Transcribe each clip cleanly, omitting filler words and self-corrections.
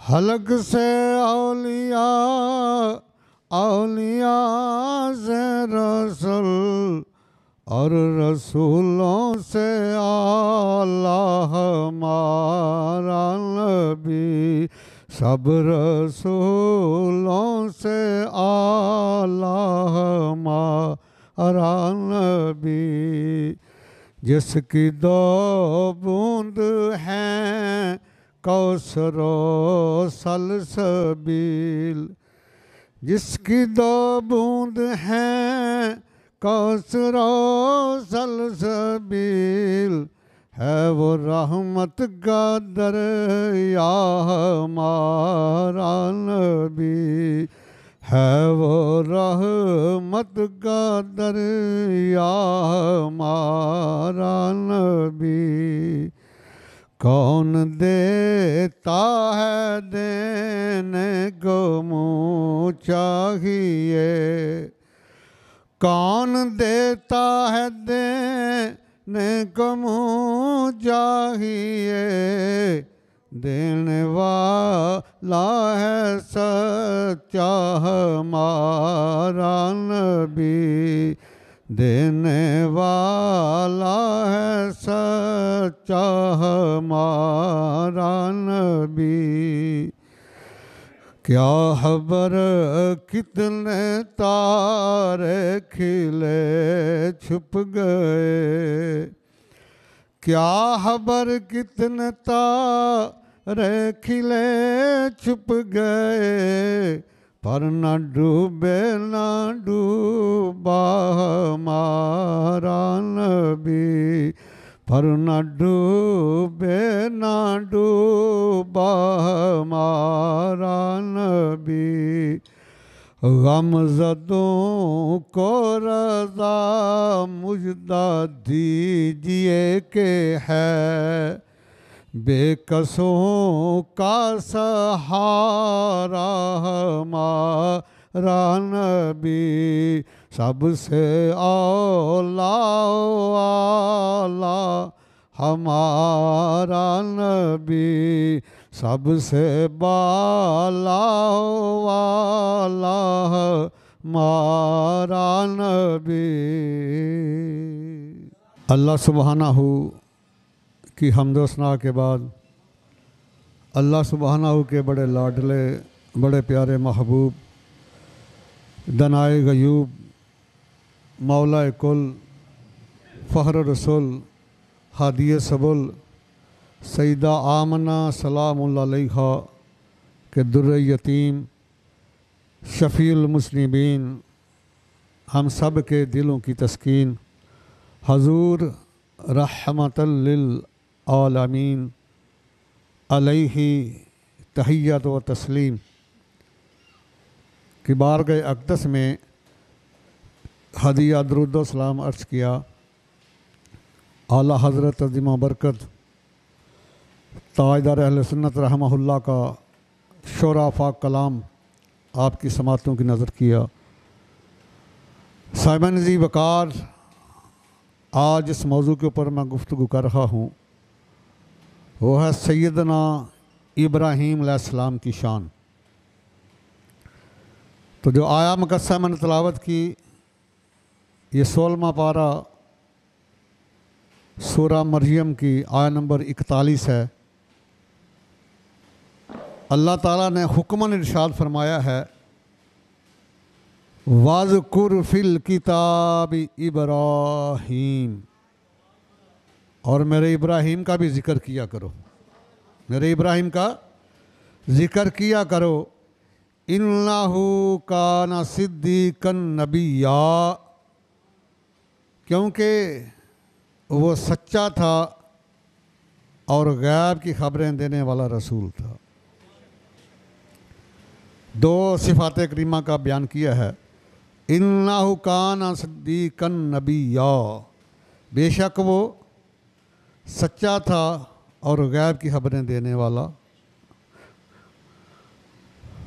हलक से औलिया, औलिया से रसूल, और रसूलों से आला हमारा नबी। सब रसूलों से आला हमारा नबी। जिसकी दो बूंद हैं कौसरो सलसबील, जिसकी दो बूंद हैं कौसरो सलसबील, है वो रहमत का दरिया हमारा नबी। है वो रहमत का दरिया हमारा नबी। कौन देता है देने को मुँह चाहिए, कौन देता है देने को मुँह चाहिए। देने वाला है सच्चा हमारा नबी। देने वाला है सच्चा हमारा नबी। क्या खबर कितने तारे खिले छुप गए, क्या खबर कितने तारे खिले छुप गए। पर न डूबे न डूबा हमारा नबी। पर न डूबे न डूबा हमारा नबी। गमज़दों को रज़ा मुजदा दीजिए के है, बेकसों का सहारा हमारा नबी। सबसे औला आला हमारा नबी। सबसे बाला वाला हमारा नबी। अल्लाह सुब्हानहू की हम्द सना के बाद अल्लाह सुब्हानहू के बड़े लाडले बड़े प्यारे महबूब दनाए गयूब मौला कुल फ़हर रसूल हादिय सबुल सईदा आमना सलामुल्लाह अलैहा के दुर्र यतीम शफ़ीउल मुस्लिमीन हम सब के दिलों की तस्कीन हजूर रहमतल लिल आलमीन अलैहि तहियत व तस्लीम की बारगाह अक़दस में हदिया दुरूद व सलाम अर्ज़ किया। आला हज़रत अज़ीम बरकत ताजदार अहले सुन्नत रहमहुल्लाह का शोराफा कलाम आपकी समातों की नज़र किया। साइमन जी वकार, आज इस मौजू के ऊपर मैं गुफ्तगू कर रहा हूँ वो है सैयदना इब्राहीम अलैहिस्सलाम की शान। तो जो आया मुकस्सा मैंने तलावत की ये 16वां पारा सूरा मरियम की आया नंबर 41 है। अल्लाह ताला ने हुक्मन इरशाद फरमाया है वाज़कुर फिल किताब इब्राहीम, और मेरे इब्राहीम का भी ज़िक्र किया करो, मेरे इब्राहीम का ज़िक्र किया करो। इन्नहु काना सिद्दीक़न नबिय्या, क्योंकि वो सच्चा था और गैब की खबरें देने वाला रसूल था। दो सिफ़ात करीमा का बयान किया है। इन्नहु काना सिद्दीक़न नबिय्या, बेशक वो सच्चा था और गैब की खबरें देने वाला।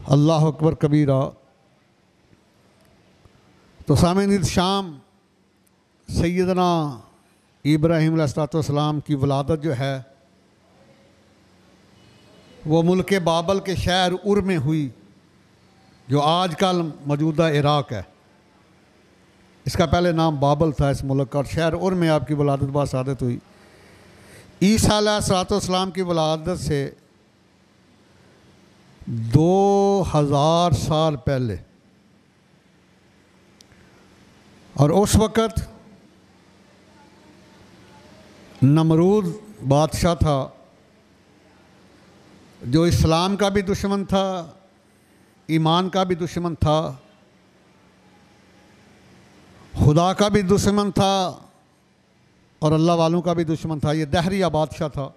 अल्लाह अकबर कबीरा। तो सामईन शाम सैयदना इब्राहीम अलैहिस्सलाम की वलादत जो है वो मुल्क बाबल के शहर उर में हुई, जो आजकल मौजूदा इराक़ है। इसका पहले नाम बाबल था इस मुल्क का, और शहर उर में आपकी वलादत बासादत हुई। ईसा अलैहिस्सलाम की वलादत से 2000 साल पहले, और उस वक़्त नमरूद बादशाह था, जो इस्लाम का भी दुश्मन था, ईमान का भी दुश्मन था, खुदा का भी दुश्मन था, और अल्लाह वालों का भी दुश्मन था। ये दहरिया बादशाह था।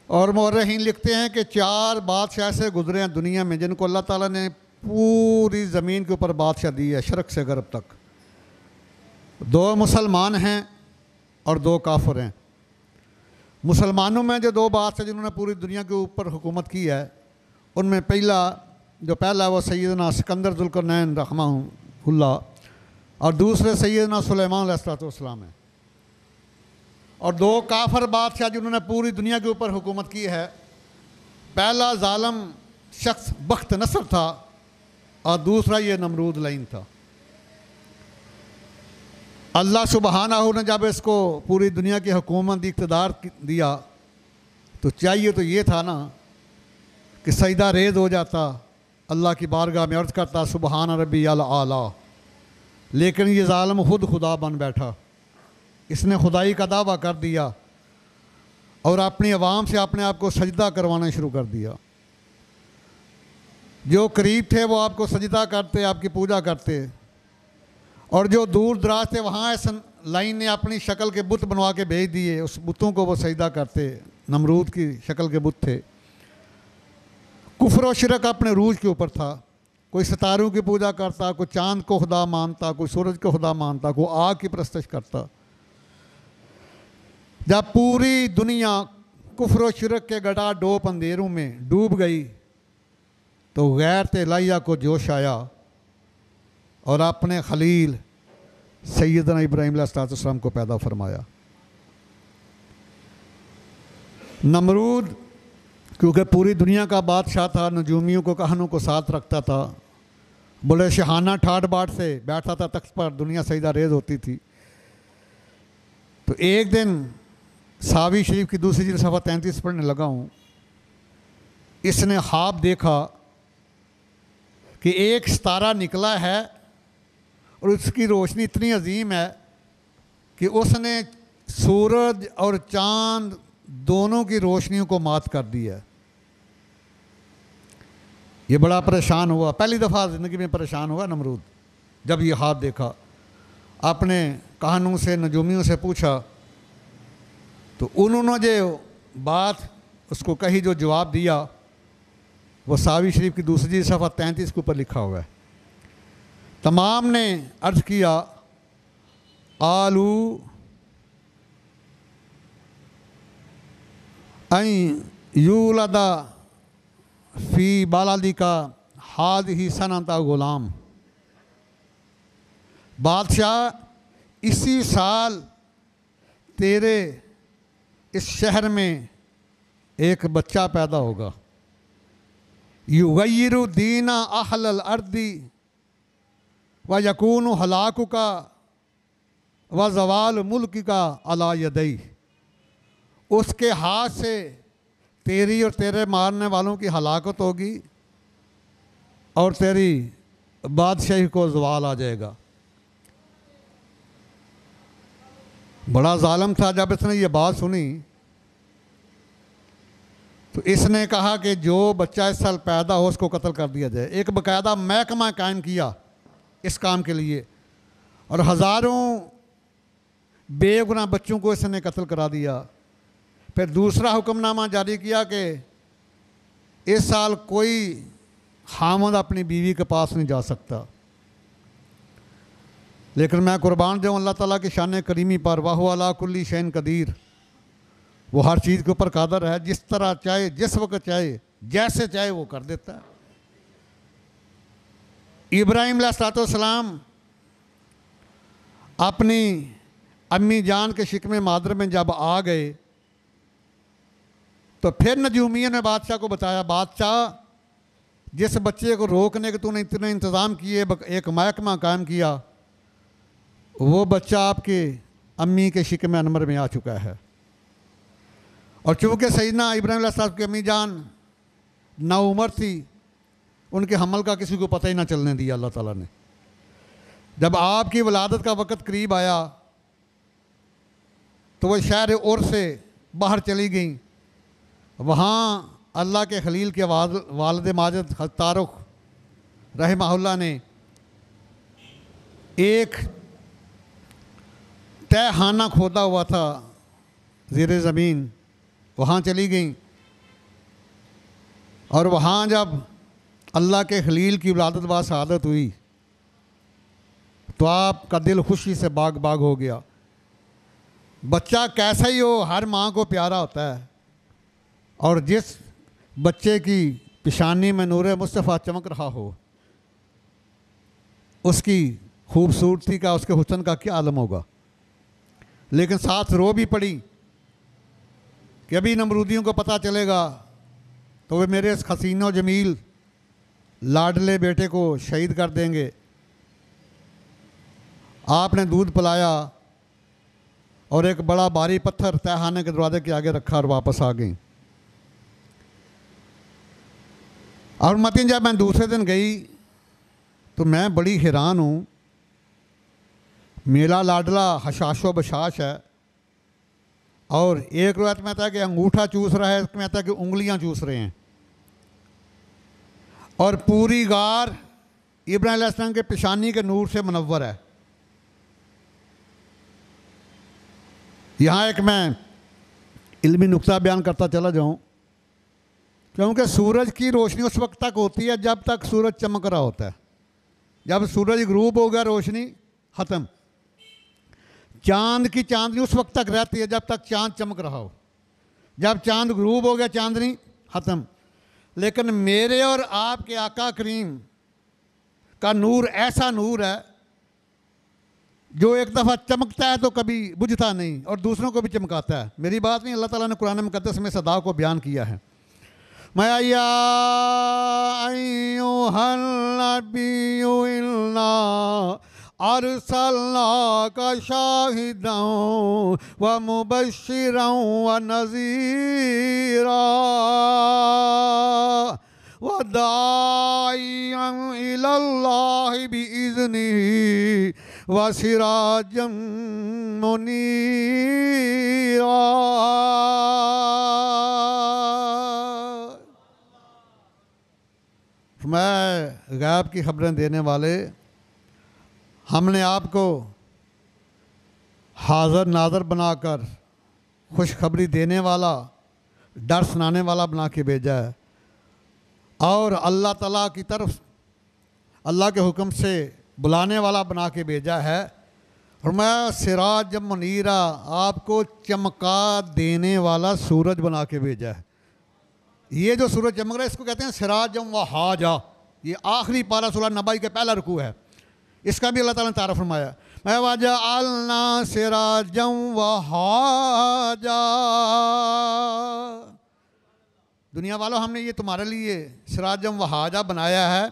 और मौर्रखीन लिखते हैं कि 4 बादशाह ऐसे गुजरे हैं दुनिया में जिनको अल्लाह ताला ने पूरी ज़मीन के ऊपर बादशाह दी है, शर्क से गरब तक। 2 मुसलमान हैं और 2 काफिर हैं। मुसलमानों में जो 2 बादशाह जिन्होंने पूरी दुनिया के ऊपर हुकूमत की है, उनमें पहला वो सैयदना सिकंदर ज़ुल्करनैन रहमहुल्लाह, और दूसरे सैयदना सुलेमान अलैहिस्सलाम है। और 2 काफिर बादशाह जिन्होंने पूरी दुनिया के ऊपर हुकूमत की है, पहला जालिम शख्स बख्त नसर था, और दूसरा ये नमरूद लईन था। अल्लाह सुबहानहू ने जब इसको पूरी दुनिया की हुकूमत इक़्तिदार दिया, तो चाहिए तो ये था ना कि सजदा रेज़ हो जाता, अल्लाह की बारगाह में अर्ज़ करता सुबहान रब्बी अल आला। लेकिन ये ज़ालिम खुद खुदा बन बैठा, इसने खुदाई का दावा कर दिया और अपनी आवाम से अपने आप को सजदा करवाना शुरू कर दिया। जो करीब थे वो आपको सजदा करते, आपकी पूजा करते, और जो दूर दराज थे वहाँ इस लाइन ने अपनी शक्ल के बुत बनवा के भेज दिए, उस बुतों को वो सजदा करते। नमरूद की शक्ल के बुत थे। कुफ्र और शिरक अपने रूज के ऊपर था। कोई सितारों की पूजा करता, कोई चांद को खुदा मानता, कोई सूरज को खुदा मानता, कोई आग की परस्तिश करता। जब पूरी दुनिया कुफ्र और शिरक के गड़ा डोप अंधेरों में डूब गई, तो गैरत इलाहिया को जोश आया और अपने खलील सैयदना इब्राहीम अलैहिस्सलाम को पैदा फरमाया। नमरूद क्योंकि पूरी दुनिया का बादशाह था, नजूमियों को कहानों को साथ रखता था, बड़े शहाना ठाट बाट से बैठता था तख्त पर, दुनिया सजदा रेज़ होती थी। तो एक दिन सावी शरीफ की दूसरी जिल्द सफ़ा 33 पढ़ने लगा हूँ, इसने ख्वाब देखा कि एक सितारा निकला है और उसकी रोशनी इतनी अजीम है कि उसने सूरज और चांद दोनों की रोशनियों को मात कर दिया है। ये बड़ा परेशान हुआ, पहली दफ़ा ज़िंदगी में परेशान हुआ नमरूद जब ये ख्वाब देखा। अपने कहानों से, नजूमियों से पूछा, तो उन्होंने जो बात उसको कही, जो जवाब दिया, वो सावी शरीफ की दूसरी सफ़ा 33 के ऊपर लिखा हुआ है। तमाम ने अर्ज़ किया, आलू ऐं यूलदा फ़ी बालादी का हाद ही सनता ग़ुलाम। बादशाह इसी साल तेरे इस शहर में एक बच्चा पैदा होगा। युगय्यिरु दीना अहलल अर्दी व यकूनु हलाकु का व ज़वाल मुल्क का अला यदई। उसके हाथ से तेरी और तेरे मारने वालों की हलाकत होगी और तेरी बादशाही को ज़वाल आ जाएगा। बड़ा ज़ालिम था। जब इसने ये बात सुनी तो इसने कहा कि जो बच्चा इस साल पैदा हो उसको कत्ल कर दिया जाए। एक बाकायदा महकमा कायम किया इस काम के लिए, और हज़ारों बेगुनाह बच्चों को इसने कत्ल करा दिया। फिर दूसरा हुक्मनामा जारी किया कि इस साल कोई खामद अपनी बीवी के पास नहीं जा सकता। लेकिन मैं कुर्बान जाऊँ अल्लाह ताला की शान करीमी पर, वाहु अला कुल्ली शैन कदीर। वो हर चीज़ के ऊपर कादर है, जिस तरह चाहे, जिस वक्त चाहे, जैसे चाहे वो कर देता है। इब्राहीम अलैहिस्सलाम अपनी अम्मी जान के शिकमे मादर में जब आ गए तो फिर नजूमियों ने बादशाह को बताया, बादशाह जिस बच्चे को रोकने के तूने इतने इंतज़ाम किए, एक महकमा कायम किया, वो बच्चा आपके अम्मी के शिकम अनमर में आ चुका है। और चूँकि सैयदना इब्राहीम अलैहिस्सलाम की अम्मी जान नाउमर थी, उनके हमल का किसी को पता ही ना चलने दिया अल्लाह ताला ने। जब आपकी वलादत का वक़्त करीब आया तो वह शहर उर से बाहर चली गई। वहाँ अल्लाह के खलील के वालिद माजिद हज़रत तारुक रहमहुल्लाह ने एक तहखाना खोदा हुआ था ज़ेरे ज़मीन, वहाँ चली गई। और वहाँ जब अल्लाह के खलील की वलादत बा शहादत हुई तो आपका दिल खुशी से बाग बाग हो गया। बच्चा कैसा ही हो, हर माँ को प्यारा होता है। और जिस बच्चे की पेशानी में नूर मुस्तफ़ा चमक रहा हो, उसकी खूबसूरती का, उसके हुस्न का क्या आलम होगा। लेकिन साथ रो भी पड़ी कि अभी नमरूदियों को पता चलेगा तो वे मेरे इस हसीनो जमील लाडले बेटे को शहीद कर देंगे। आपने दूध पिलाया और एक बड़ा भारी पत्थर तहखाने के दरवाजे के आगे रखा और वापस आ गई। और मतीन जब मैं दूसरे दिन गई तो मैं बड़ी हैरान हूँ। मेरा लाडला हशाशो बशाश है और एक रवायत में आता है कि अंगूठा चूस रहा है, इसमें आता है कि उंगलियां चूस रहे हैं। और पूरी गार इब्राहीम अलैहिस्सलाम के पेशानी के नूर से मुनव्वर है। यहाँ एक मैं इल्मी नुक्ता बयान करता चला जाऊँ, क्योंकि सूरज की रोशनी उस वक्त तक होती है जब तक सूरज चमक रहा होता है। जब सूरज गुरूब हो गया रोशनी ख़त्म। चांद की चांदनी उस वक्त तक रहती है जब तक चांद चमक रहा हो। जब चांद गुरूब हो गया चांदनी ख़त्म। लेकिन मेरे और आपके आका करीम का नूर ऐसा नूर है जो एक दफ़ा चमकता है तो कभी बुझता नहीं और दूसरों को भी चमकाता है। मेरी बात नहीं, अल्लाह ताला ने कुरान मुक़द्दस में सदा को बयान किया है। मैं या अय्युहल नबिय्यु इन्ना अर्सलनाका शाहिदन व मुबश्शिरन व नज़ीरा व दाइयन इलल्लाहि बिइज़्निही व सिराजम मुनीरा। मैं गैब की खबरें देने वाले, हमने आपको हाज़र नाज़र बनाकर खुशखबरी देने वाला, डर सुनाने वाला बना के भेजा है और अल्लाह ताला की तरफ अल्लाह के हुक्म से बुलाने वाला बना के भेजा है। और मैं सिराज मुनीरा, आपको चमका देने वाला सूरज बना के भेजा है। ये जो सूरज चमक रहा है इसको कहते हैं सिराजम वहाजा। ये आखिरी पारा सूरह नबा के पहला रुकू है, इसका भी अल्लाह ताला ने तारीफ फरमाया। मैं वजअलना सिराजम वहाजा। दुनिया वालों, हमने ये तुम्हारे लिए सिराजम वहाजा बनाया है।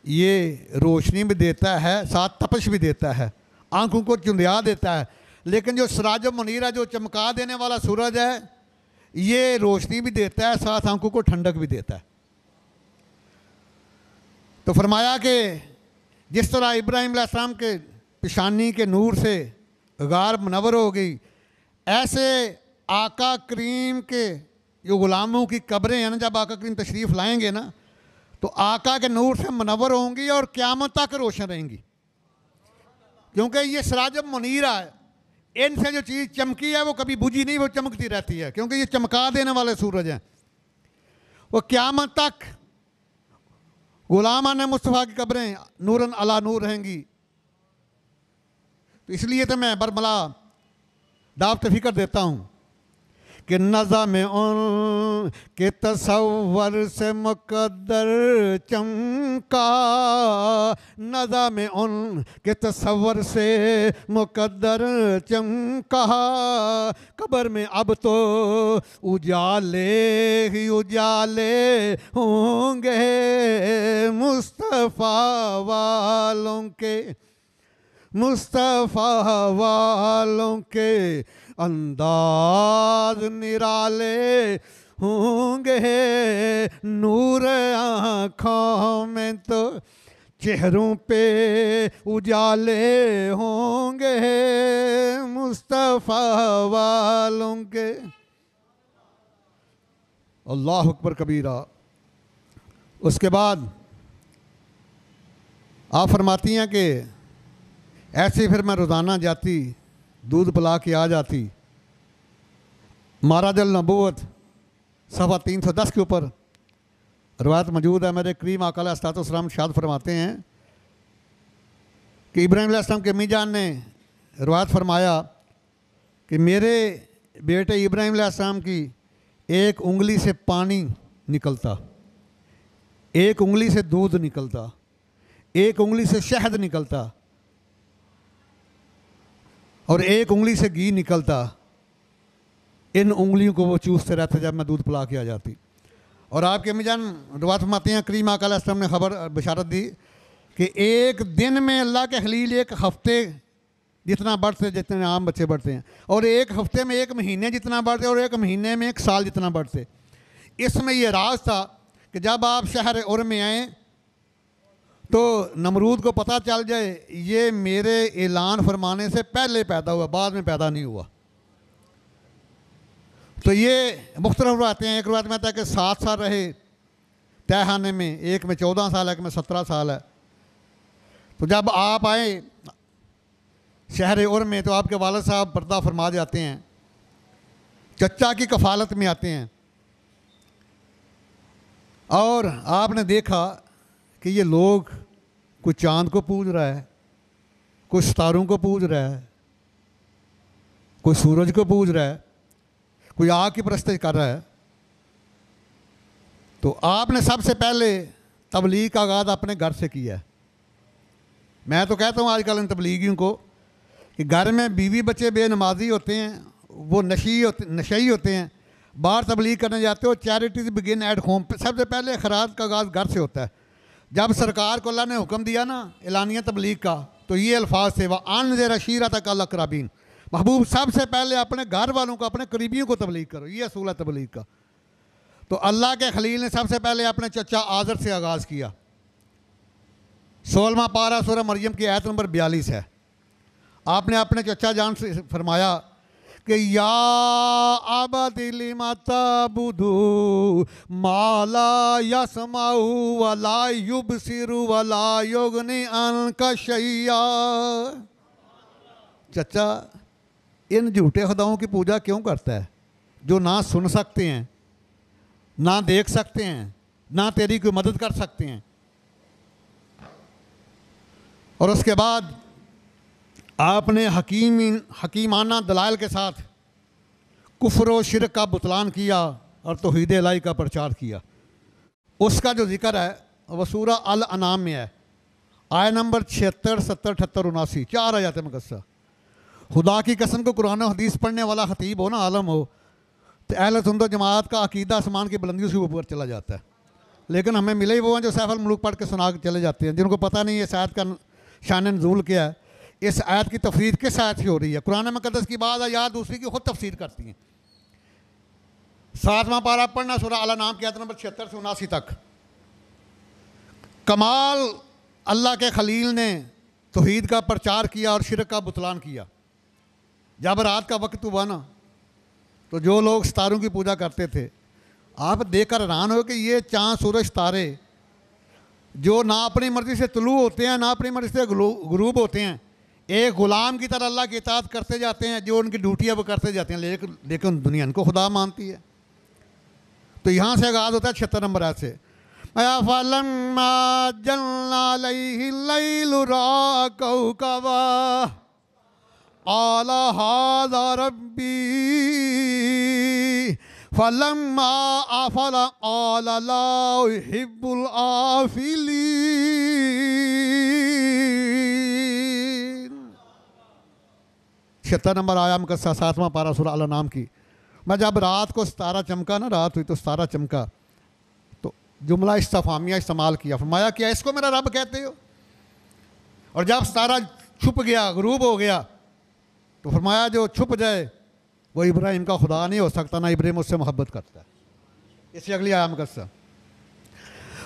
ये रोशनी भी देता है, साथ तपश भी देता है, आंखों को चुंधिया देता है। लेकिन जो सिराजम मुनीरा, जो चमका देने वाला सूरज है, ये रोशनी भी देता है, साथ आंखों को ठंडक भी देता है। तो फरमाया कि जिस तरह इब्राहीम अलैहिस्सलाम के पेशानी के नूर से गार मुनव्वर हो गई, ऐसे आका करीम के जो ग़ुलामों की कब्रें हैं ना, जब आका करीम तशरीफ़ लाएंगे ना तो आका के नूर से मुनव्वर होंगी और क़यामत तक रोशन रहेंगी। क्योंकि ये सिराजम मुनीरा है, इनसे जो चीज़ चमकी है वो कभी बुझी नहीं, वो चमकती रहती है, क्योंकि ये चमका देने वाले सूरज हैं। वो क़यामत तक ग़ुलामान मुस्तफ़ा की कब्रें नूरन अला नूर रहेंगी। तो इसलिए तो मैं बरमला दावत फ़िक्र देता हूँ कि नज़ा में उन के तसव्वुर से मुक़द्दर चमका, नज़ा में उन के तसव्वुर से मुक़द्दर चमका। कब्र में अब तो उजाले ही उजाले होंगे मुस्तफ़ा वालों के, मुस्तफ़ा वालों के अंदाज निराले होंगे। नूर आँखों में तो चेहरों पे उजाले होंगे मुस्तफ़ा वालों के। अल्लाह अकबर कबीरा। उसके बाद आप फरमाती हैं कि ऐसे फिर मैं रोज़ाना जाती, दूध पिला के आ जाती। माराजल नबूवत सफ़ा 310 के ऊपर रवायत मौजूद है। मेरे करीम आका अलैहिस्सलाम शाद फरमाते हैं कि इब्राहीम अलैहिस्सलाम के अम्मी जान ने रवायत फरमाया कि मेरे बेटे इब्राहीम अलैहिस्सलाम की एक उंगली से पानी निकलता, एक उंगली से दूध निकलता, एक उंगली से शहद निकलता और एक उंगली से घी निकलता। इन उंगलियों को वो चूसते रहते जब मैं दूध पिला के आ जाती। और आपके अम्मी जान रवायत फरमाते हैं, करीम आका अलैहिस्सलाम ने खबर बशारत दी कि एक दिन में अल्लाह के खलील एक हफ्ते जितना बढ़ते जितने आम बच्चे बढ़ते हैं, और एक हफ्ते में एक महीने जितना बढ़ते, और एक महीने में एक साल जितना बढ़ते। इसमें यह राज था कि जब आप शहर उर में आए तो नमरूद को पता चल जाए ये मेरे ऐलान फरमाने से पहले पैदा हुआ, बाद में पैदा नहीं हुआ। तो ये मुख्तलिफ रवायतें हैं। एक रवायत में आता है कि 7 साल रहे तहखाने में, एक में 14 साल है, एक में 17 साल है। तो जब आप आए शहर उर में तो आपके वालिद साहब पर्दा फरमा जाते हैं, चचा की कफ़ालत में आते हैं, और आपने देखा कि ये लोग कोई चांद को पूज रहा है, कोई सितारों को पूज रहा है, कोई सूरज को पूज रहा है, कोई आग की परस्ती कर रहा है। तो आपने सबसे पहले तबलीग का आगाज़ अपने घर से किया है। मैं तो कहता हूँ आजकल इन तबलीगियों को कि घर में बीवी बच्चे बेनमाजी होते हैं, वो नशई होते हैं, बाहर तबलीग करने जाते हो। Charities begin at home. सबसे पहले खैरात का आगाज़ घर से होता है। जब सरकार को अल्लाह ने हुक्म दिया ना एलानिया तबलीग का, तो ये अल्फाज थे, वह अनज़िर अशीरतक अल अक़रबीन, महबूब सबसे पहले अपने घर वालों को, अपने करीबियों को तबलीग करो। ये असूल है तबलीग का। तो अल्लाह के खलील ने सबसे पहले अपने चचा आज़र से आगाज़ किया। 16वां पारा सूरह मरियम की आयत नंबर 42 है। आपने अपने चचा जान से फरमाया कि या अबदी लिमा तअबुदू माला यसमाउ वला युबसिरु वला युगनी अन्का शैया। चचा इन झूठे खुदाओं की पूजा क्यों करता है जो ना सुन सकते हैं, ना देख सकते हैं, ना तेरी कोई मदद कर सकते हैं। और उसके बाद आपने हकीमाना दलाइल के साथ कुफ्र व शिरक का बुतलान किया और तौहीद इलाही का प्रचार किया। उसका जो जिक्र है वह सूरह अल अनाम में है, आय नंबर 76, 70, 78, 79, 4 आयत मुकस्सा। खुदा की कसम को कुरान और हदीस पढ़ने वाला खतीब हो ना, आलम हो, तो अहले सुन्नत जमात का अकीदा आसमान की बुलंदियों से ऊपर चला जाता है। लेकिन हमें मिले ही वो हैं जो सैफ अल मुल्क पढ़ के सुना के चले जाते हैं, जिनको पता नहीं है इस आयत का शान नुज़ूल क्या है, इस आयत की तफसीर किस आयत से हो रही है। कुरान मुक़द्दस की बात आयत दूसरी की खुद तफसीर करती हैं। 7वां पारा पढ़ना सूरह अल अनाम की आयत नंबर 76 से 79 तक। कमाल अल्लाह के खलील ने तौहीद का प्रचार किया और शिरक का बुतलान किया। जब रात का वक्त हुआ ना, तो जो लोग सितारों की पूजा करते थे, आप देखकर हैरान हो कि ये चाँद सूरज तारे जो ना अपनी मर्ज़ी से तुलू होते हैं, ना अपनी मर्ज़ी से गुरूब होते हैं, एक ग़ुलाम की तरह अल्लाह की इताअत करते जाते हैं। जो उनकी ड्यूटी है वो करते जाते हैं, लेकिन दुनिया इनको खुदा मानती है। तो यहाँ से आगाज़ होता है 76 नंबर आयत से। आला हादा रब्बी फलम्मा आफला आला ला युहिब्बुल आफिलीन। 76 नंबर आयाम का 7वां पारा सूरह अल नाम की। मैं जब रात को सितारा चमका ना, रात हुई तो सितारा चमका, तो जुमला इस्तिफामिया इस्तेमाल किया, फरमाया क्या इसको मेरा रब कहते हो? और जब सितारा छुप गया, गुरूब हो गया, तो फरमाया जो छुप जाए वो इब्राहिम का खुदा नहीं हो सकता, ना इब्राहिम उससे मोहब्बत करता है। इसी अगली आयाम का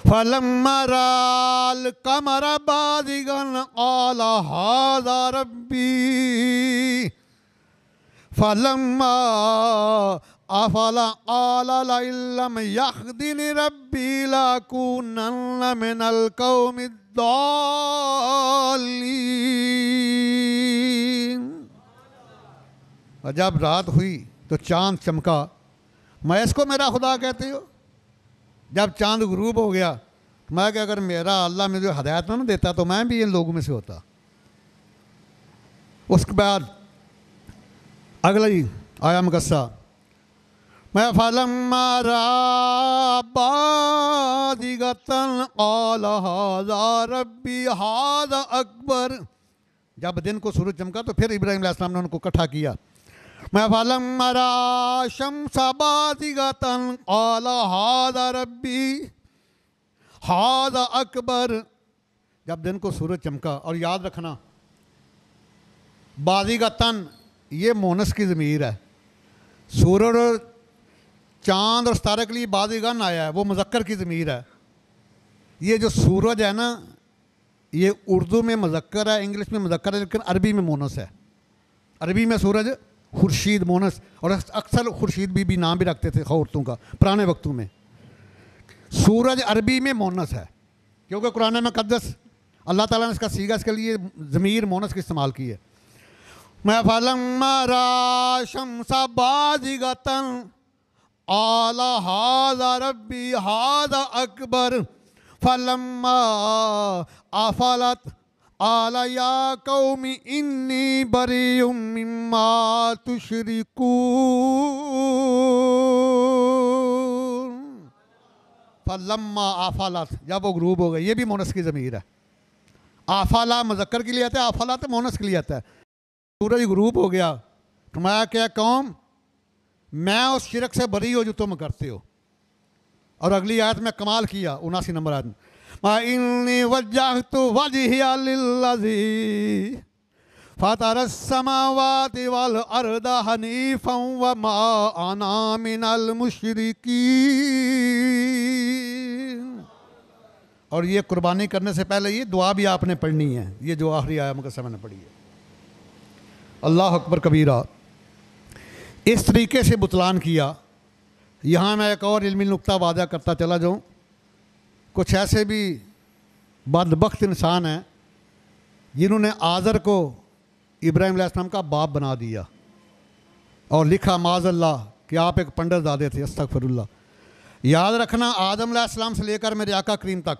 फलम्मा राल कमरा बादिगन आला हादा रब्बी फलम्मा अफला आला लम यखदिनी रब्बी लकुनन्न मिनल कौमिद्दाल्लीन। और जब रात हुई तो चांद चमका, मैं इसको मेरा खुदा कहते हो? जब चांद गुरूब हो गया, मैं कि अगर मेरा अल्लाह मुझे हदायत ना देता तो मैं भी इन लोगों में से होता। उसके बाद अगली आया मुकस्सा, मैं फलम्मा राबादिगतन आला हादा रब्बी हादा अकबर। जब दिन को सूरज चमका तो फिर इब्राहिम अलैहिस्सलाम ने उनको इकट्ठा किया। मैं फलम्मा रा शम्सा बादिगतन आला हादा रब्बी हादा अकबर। जब दिन को सूरज चमका, और याद रखना बादिगतन ये मोनस की ज़मीर है, सूरज और चाँद और सितारे के लिए बादिगन आया है, वो मुज़क्कर की ज़मीर है। ये जो सूरज है ना, ये उर्दू में मुज़क्कर है, इंग्लिश में मुज़क्कर है, लेकिन अरबी में मोनस है। अरबी में सूरज खुर्शीद मोनस, और अक्सर खुर्शीद भी नाम भी रखते थे औरतों का पुराने वक्तों में। सूरज अरबी में मोनस है, क्योंकि कुरान में मुक़द्दस अल्लाह ताला ने इसका सीगा इसके लिए ज़मीर मोनस की इस्तेमाल की है। मैं फलम्मा रा शम्सा बादिगतन आला हादा रब्बी हादा अकबर फलम्मा आफलत आला या कौमी इन्नी बरीउम मिम्मा तुशरिकून। फलम्मा आफलत, जब वो गुरूब हो गए, ये भी मोनस की ज़मीर है। आफाला मुज़क्कर के लिए आता है, आफाला तो मोनस के लिए आता है। सूरज गुरूब हो गया तो मैं क्या कौम, मैं उस शिरक से बरी हो जो तुम करते हो। और अगली आयत में कमाल किया, 79 नंबर आयत में, मा इन्नी वज्जहतु वजहिया लिल्लज़ी फ़तरस समावाति वल अर्द हनीफ़न व मा अना मिनल मुशरिकीन। और ये कुर्बानी करने से पहले ये दुआ भी आपने पढ़नी है, ये जो आखिरी आयत मुकद्दस मैंने पढ़ी है। अल्लाह अकबर कबीरा। इस तरीके से बुतलान किया। यहाँ मैं एक और इल्मी नुक्ता वादा करता चला जाऊँ, कुछ ऐसे भी बदबख्त इंसान हैं जिन्होंने आज़र को इब्राहिम अलैहिस्सलाम का बाप बना दिया और लिखा माज़अल्लाह कि आप एक पंडित ज़ादे थे। अस्तगफिरुल्लाह। याद रखना, आदम अलैहिस्सलाम से लेकर मेरे आका करीम तक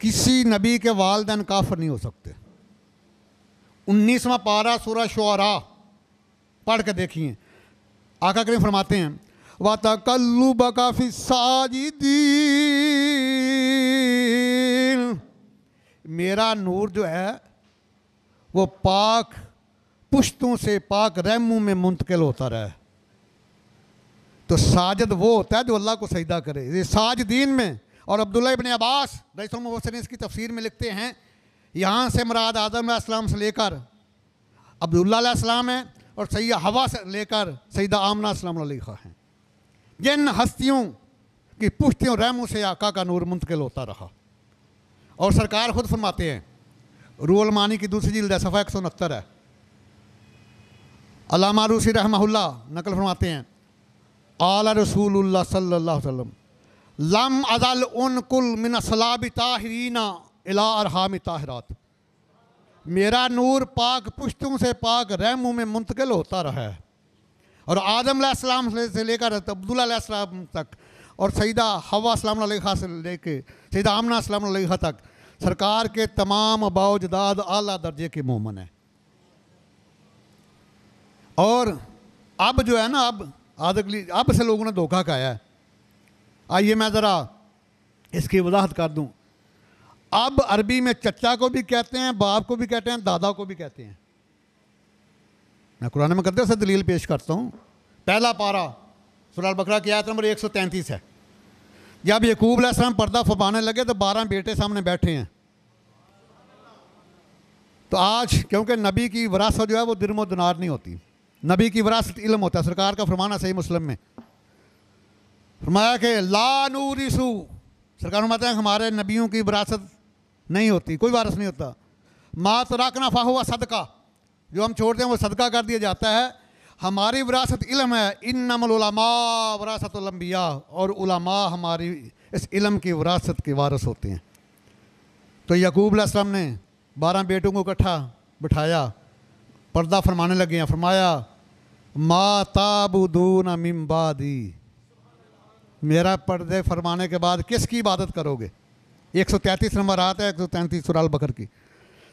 किसी नबी के वालिदैन काफिर नहीं हो सकते। 19वां पारा सूरह शुअरा पढ़ के देखिए, आका करीम फरमाते हैं वतकल्लुबका फिस्साजिदीन। मेरा नूर जो है वो पाक पुश्तों से पाक रहमों में मुंतकिल होता रहा। तो साजिद वो होता है जो अल्लाह को सजदा करे, ये साजिदीन में। और अब्दुल्लाह इब्न अब्बास रईसुल मुफस्सिरीन इसकी तफसीर में लिखते हैं, यहाँ से मुराद आदम अलैहिस्सलाम से लेकर अब्दुल्लाह अलैहिस्सलाम है और सैयदा हवा से लेकर सैयदा आमना अस्सलाम अलैहा हैं, जिन हस्तियों की पुश्तियों रहमों से आका का नूर मुंतकिल होता रहा। और सरकार खुद फरमाते हैं, रूहुल मानी की दूसरी जिल्द है, सफ़ा 169 है। अल्लामा रूसी रहमहुल्लाह नकल फरमाते हैं, आला रसूलुल्लाह सल्लल्लाहु अलैहि वसल्लम लम अज़ल उनकुल मिन अस्लाबि ताहिरीना इला अरहामि ताहिरात। मेरा नूर पाक पुश्तों से पाक रहमों में मुंतकिल होता रहा है। और आदम अलैहिस्सलाम से लेकर अब्दुल्लाह अलैहिस्सलाम तक और सैयदा हवा अस्सलाम अलैहा से लेकर सैयदा आमना अस्सलाम अलैहा तक सरकार के तमाम बाउजदाद आला दर्जे के मोमन हैं। और अब जो है ना, अब से लोगों ने धोखा खाया है। आइए मैं ज़रा इसकी वजाहत कर दूं। अब अरबी में चचा को भी कहते हैं, बाप को भी कहते हैं, दादा को भी कहते हैं। मैं कुरान मुक़द्दस से दलील पेश करता हूँ। पहला पारा सूरह अल-बकरा की आयत नंबर 133 है। जब याकूब अलैहिस्सलाम पर्दा फरमाने लगे तो 12 बेटे सामने बैठे हैं। तो आज क्योंकि नबी की विरासत जो है वो दिरमो दिनार नहीं होती, नबी की विरासत इल्म होता है। सरकार का फरमाना सही मुस्लिम में फरमाया कि ला नूरिसु, सरकार फरमाते हैं हमारे नबियों की विरासत नहीं होती, कोई वारिस नहीं होता। मा तराकना फाहुवा सदका, जो हम छोड़ते हैं वो सदका कर दिया जाता है। हमारी विरासत इल्म है। इन्नमल उलमा वरासतुल अंबिया, और उलमा हमारी इस इल्म की विरासत के वारिस होते हैं। तो याकूब अलैहिस्सलाम ने 12 बेटों को इकट्ठा बिठाया, पर्दा फरमाने लगे हैं। फरमाया मा ताबुदून मिन बादी, मेरा पर्दे फरमाने के बाद किसकी इबादत करोगे। 133 नंबर आता है 133 सूरह अल-बकरा की।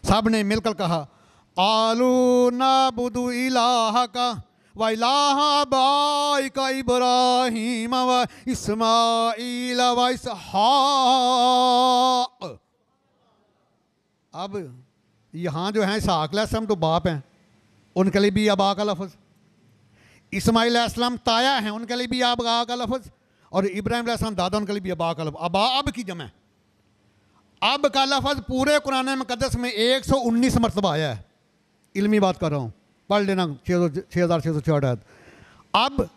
सब ने मिलकर कहा आलू नाबुदु इलाहा का व इलाहा बाइका इब्राहीम व इस्माईल व इसहाक। अब यहाँ जो हैं इसहाक अलैहिस्सलाम तो बाप हैं, उनके लिए भी अबा का लफ्ज़। इस्माईल अलैहिस्सलाम ताया हैं, उनके लिए भी अबा का लफ्ज़। और इब्राहीम अलैहिस्सलाम दादा, उनके लिए भी अबा का लफ्ज़। अबा अब की जमा, अब का लफ्ज़ पूरे कुरान मुक़द्दस में 119 मरतबा आया है। इल्मी बात कर रहा हूँ, पढ़ लेना 6664 आयत। अब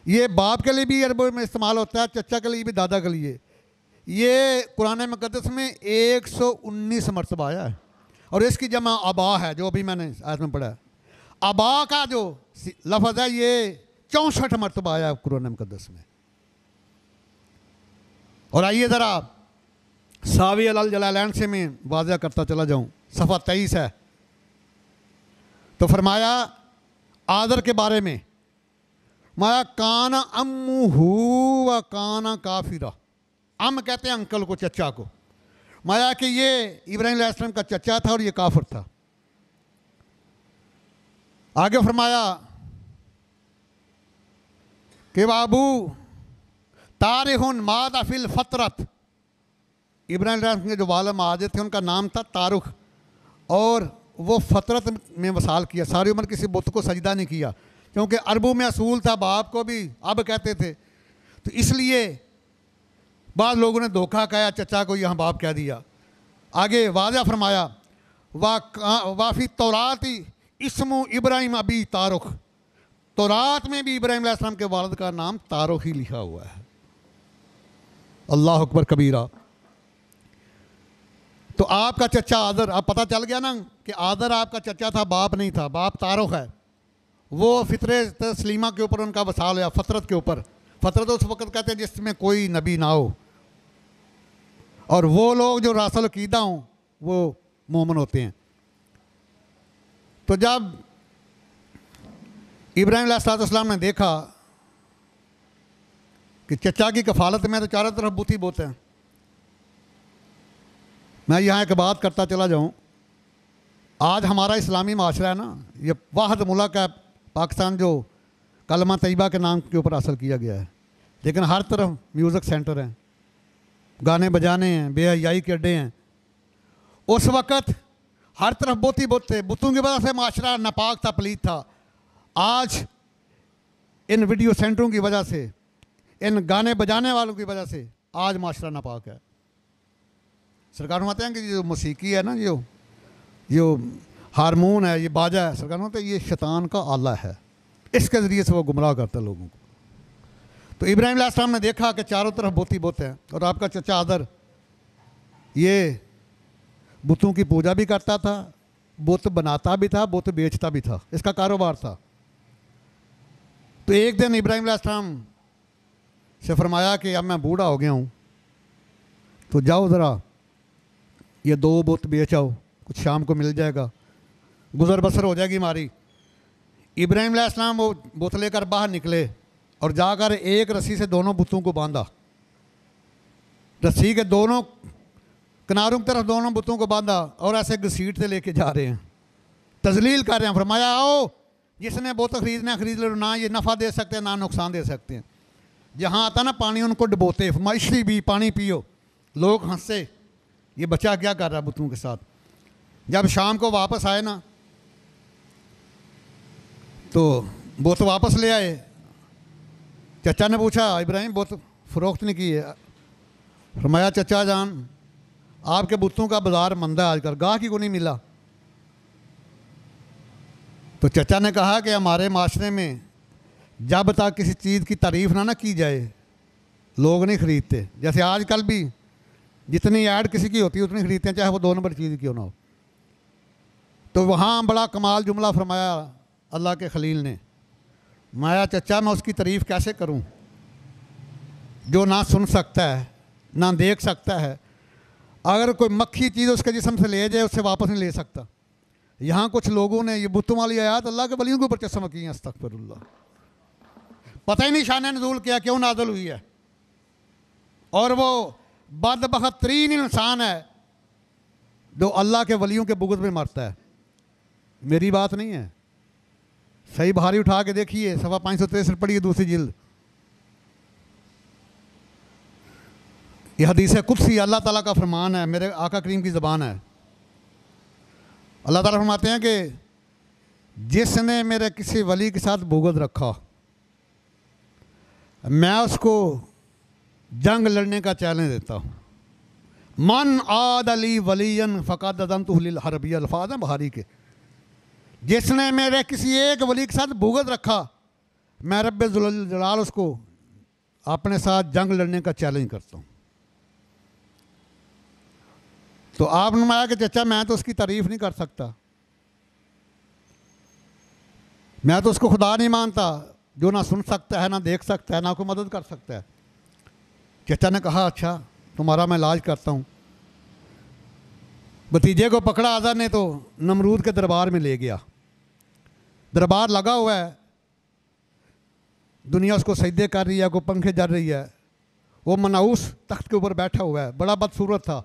ये बाप के लिए भी अरबी में इस्तेमाल होता है, चचा के लिए भी, दादा के लिए। ये कुरान मुक़द्दस में 119 मरतबा आया है। और इसकी जमा अबा है, जो अभी मैंने आयत में पढ़ा है। अबा का जो लफ्ज़ है ये 64 मरतबा आया है कुरान मुक़द्दस में। और आइए ज़रा सावी अल जलालैन से मैं वाज़ह करता चला जाऊँ। सफ़ा 23 है। तो फरमाया आदर के बारे में, माया काना अम्मुहू व काना काफिरा। अम कहते हैं अंकल को, चचा को। माया कि ये इब्राहीम अलैहिस्सलाम का चचा था और ये काफिर था। आगे फरमाया कि बाबू तारिहुन मादा फिल फतरत। इब्राहीम अलैहिस्सलाम के जो वालिद माजिद थे उनका नाम था तारुख, और वो फतरत में वसाल किया, सारी उम्र किसी बुत को सजदा नहीं किया। क्योंकि अरबों में असूल था, बाप को भी अब कहते थे, तो इसलिए बाद लोगों ने धोखा खाया, चचा को यहाँ बाप कह दिया। आगे वाज़ा फरमाया वाफ़ी तौराती इस्मु इब्राहीम अबी तारुख। तौरात में भी इब्राहीम अलैहिस्सलाम के वालिद का नाम तारुख ही लिखा हुआ है। अल्लाह अकबर कबीरा। तो आपका चचा आदर, अब पता चल गया ना कि आदर आपका चचा था, बाप नहीं था। बाप तारुख है। वो फितरे तस्लीमा के ऊपर उनका वसाल है, फतरत के ऊपर। फतरत उस वक़्त कहते हैं जिसमें कोई नबी ना हो, और वो लोग जो रासल अकीदा हों वो मोमिन होते हैं। तो जब इब्राहीम अलैहिस्सलाम ने देखा कि चचा की कफालत में तो चारों तरफ बुत ही बुत हैं। मैं यहाँ एक बात करता चला जाऊँ। आज हमारा इस्लामी माशरा है ना, ये वाहद मुल्क है पाकिस्तान, जो कलमा तैयबा के नाम के ऊपर हासिल किया गया है। लेकिन हर तरफ म्यूज़िक सेंटर हैं, गाने बजाने हैं, बेहयाई के अड्डे हैं। उस वक़्त हर तरफ बुत ही बुत थे। बुतों की वजह से माशरा नापाक था, पलीत था। आज इन वीडियो सेंटरों की वजह से, इन गाने बजाने वालों की वजह से आज माशरा नापाक है। सरकार फरमाते हैं कि जो मौसीकी है ना, जो हारमोन है, ये बाजा है, सरकार फरमाते हैं ये शैतान का आला है, इसके ज़रिए से वो गुमराह करता है लोगों को। तो इब्राहीम अलैहिस्सलाम ने देखा कि चारों तरफ बुत ही बुत हैं, और आपका चचा आदर ये बुतों की पूजा भी करता था, बुत बनाता भी था, बुत बेचता भी था, इसका कारोबार था। तो एक दिन इब्राहीम अलैहिस्सलाम से फरमाया कि अब मैं बूढ़ा हो गया हूँ, तो जाओ ज़रा ये 2 बुत बेच आओ, कुछ शाम को मिल जाएगा, गुज़र बसर हो जाएगी हमारी। इब्राहीम अलैहिस्सलाम वो बुत लेकर बाहर निकले और जाकर एक रस्सी से दोनों बुतों को बांधा। रस्सी के दोनों किनारों की तरफ दोनों बुतों को बांधा और ऐसे घसीटते लेके जा रहे हैं, तजलील कर रहे हैं। फरमाया आओ जिसने बोतल खरीदना खरीद लो, ना ये नफ़ा दे सकते हैं ना नुकसान दे सकते हैं। जहाँ आता ना पानी उनको डुबोते, फरमाइशी भी पानी पियो, लोग हंसे ये बच्चा क्या कर रहा है बुतों के साथ। जब शाम को वापस आए ना तो बोतल वापस ले आए। चचा ने पूछा इब्राहिम बोतल फ़रोख्त नहीं की है? फरमाया चचा जान आपके बुतों का बाज़ार मंदा है आजकल, गाहक ही को नहीं मिला। तो चचा ने कहा कि हमारे माशरे में जब तक किसी चीज़ की तारीफ़ ना की जाए लोग नहीं ख़रीदते। जैसे आजकल भी जितनी ऐड किसी की होती है उतनी ख़रीदते हैं, चाहे वो 2 नंबर चीज़ क्यों ना हो। तो वहाँ बड़ा कमाल जुमला फरमाया अल्लाह के खलील ने, माया चचा मैं उसकी तारीफ़ कैसे करूँ जो ना सुन सकता है ना देख सकता है। अगर कोई मक्खी चीज़ उसके जिस्म से ले जाए उससे वापस नहीं ले सकता। यहाँ कुछ लोगों ने ये बुतों वाली आयत अल्लाह के वलियों के ऊपर चस्म की हैं, अस्तगफिरुल्लाह। पता ही नहीं शान नज़ूल किया क्यों नाज़िल हुई है। और वो बदबख्तरीन इंसान है जो अल्लाह के वलियों के बुग़्ज़ में मरता है। मेरी बात नहीं है, सही बुखारी उठा के देखिए, सवा 563 पढ़िए, दूसरी जिल्द। यह हदीस कुदसी अल्लाह ताला का फरमान है, मेरे आका करीम की ज़बान है। अल्लाह ताला फरमाते हैं कि जिसने मेरे किसी वली के साथ बुग़्ज़ रखा मैं उसको जंग लड़ने का चैलेंज देता हूँ। मन आद अली वलीयन फ़क़द अज़नतुहु लिल हर्ब, अल्फाज हैं बुखारी के। जिसने मेरे किसी एक वली के साथ बुग़्ज़ रखा मैं रब्बे ज़ुल जलाल उसको अपने साथ जंग लड़ने का चैलेंज करता हूँ। तो आपने माया कि चचा मैं तो उसकी तारीफ़ नहीं कर सकता, मैं तो उसको खुदा नहीं मानता जो ना सुन सकता है ना देख सकता है ना कोई मदद कर सकता है। चचा ने कहा अच्छा तुम्हारा मैं इलाज करता हूँ। भतीजे को पकड़ा आज़ा ने तो नमरूद के दरबार में ले गया। दरबार लगा हुआ है, दुनिया उसको सजदे कर रही है, कोई पंखे जल रही है, वो मनाउस तख्त के ऊपर बैठा हुआ है, बड़ा बदसूरत था।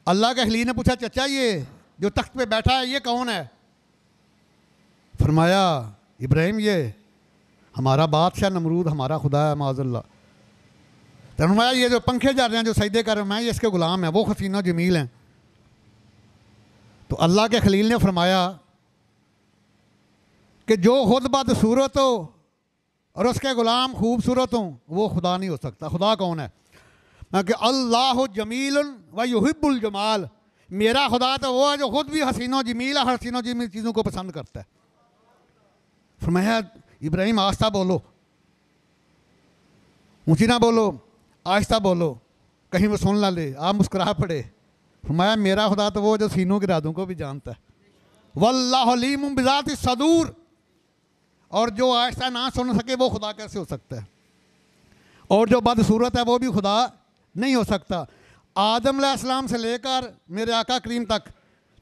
अल्लाह के खलील ने पूछा चचा ये जो तख्त पे बैठा है ये कौन है? फरमाया इब्राहिम ये हमारा बादशाह नमरूद हमारा खुदा है माज़अल्लाह। तो फरमाया ये जो पंखे जल रहे हैं जो सजदे कर रहे हैं मैं ये इसके ग़ुलाम है, वो हसीना जमील हैं। तो अल्लाह के खलील ने फरमाया कि जो खुद बदसूरत हो और उसके ग़ुलाम खूबसूरत हों वो खुदा नहीं हो सकता। खुदा कौन है? मैं कि अल्लाह जमील व युहिब्बुल जमाल, मेरा खुदा तो वो है जो खुद भी हसीनो जमील है, हसीनो जमील चीज़ों को पसंद करता है। फरमाया इब्राहिम आहिस्ता बोलो, ऊँची ना बोलो, आहिस्ता बोलो कहीं वो सुन ना ले, आप मुस्कुरा पड़े। फरमाया मेरा खुदा तो वो जो सीनों के इरादों को भी जानता है। वल्लाहु अलीमुम बिज़ाति सदूर, और जो आहिस्ता ना सुन सके वो खुदा कैसे हो सकता है? और जो बदसूरत है वो भी खुदा नहीं हो सकता। आदम अलैहिस्सलाम से लेकर मेरे आका करीम तक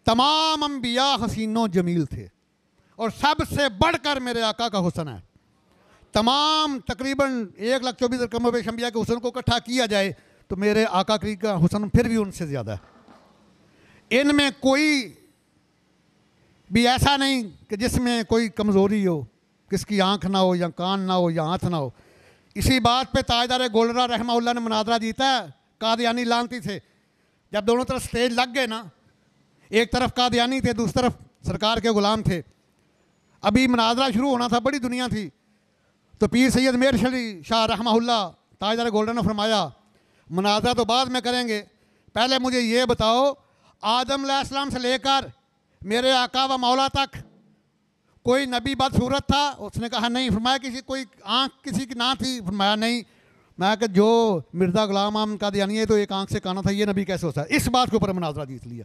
तमाम अंबिया हसीनो जमील थे और सबसे बढ़कर मेरे आका का हुस्न है। तमाम तकरीबन 1,24,000 कम बेश अंबिया के हुस्न को इकट्ठा किया जाए तो मेरे आका करीम का हुस्न फिर भी उनसे ज़्यादा है। इनमें कोई भी ऐसा नहीं कि जिसमें कोई कमज़ोरी हो, किसकी आँख ना हो या कान ना हो या हाथ ना हो। इसी बात पे ताजदार गोलरा रहमतुल्लाह ने मुनाजरा जीता है कादियानी लानती से। जब दोनों तरफ स्टेज लग गए ना, एक तरफ कादियानी थे दूसरी तरफ सरकार के ग़ुलाम थे, अभी मुनाजरा शुरू होना था, बड़ी दुनिया थी। तो पीर सैयद मेर शली शाह रहमतुल्लाह ताजदार गोलरा ने फरमाया मुनाजरा तो बाद में करेंगे, पहले मुझे ये बताओ आदम अलैहिस्सलाम से लेकर मेरे आका व मौला तक कोई नबी बदसूरत था? उसने कहा नहीं। फरमाया किसी कोई आँख किसी की ना थी? फरमाया नहीं। मैं कि जो मिर्ज़ा ग़ुलाम अहमद कादियानी है तो एक आँख से काना था, ये नबी कैसे होता है? इस बात के ऊपर मुनाजरा जीत लिया।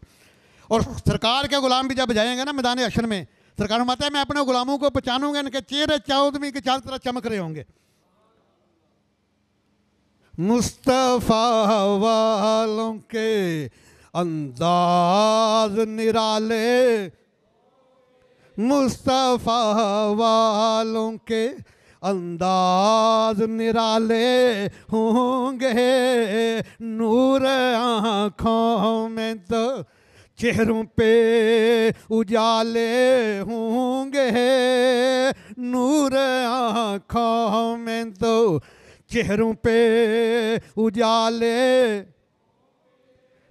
और सरकार के ग़ुलाम भी जब जाएंगे ना मैदान हशर में, सरकार फरमाता है मैं अपने ग़ुलामों को पहचानूंगा, इनके चेहरे चौदहवीं के चारों तरफ चमक रहे होंगे। मुस्तफ़ा वालों के अंदाज निराले, मुस्तफ़ा वालों के अंदाज निराले होंगे, नूर आँखों में तो चेहरों पे उजाले होंगे, नूर आँखों में तो चेहरों पे उजाले,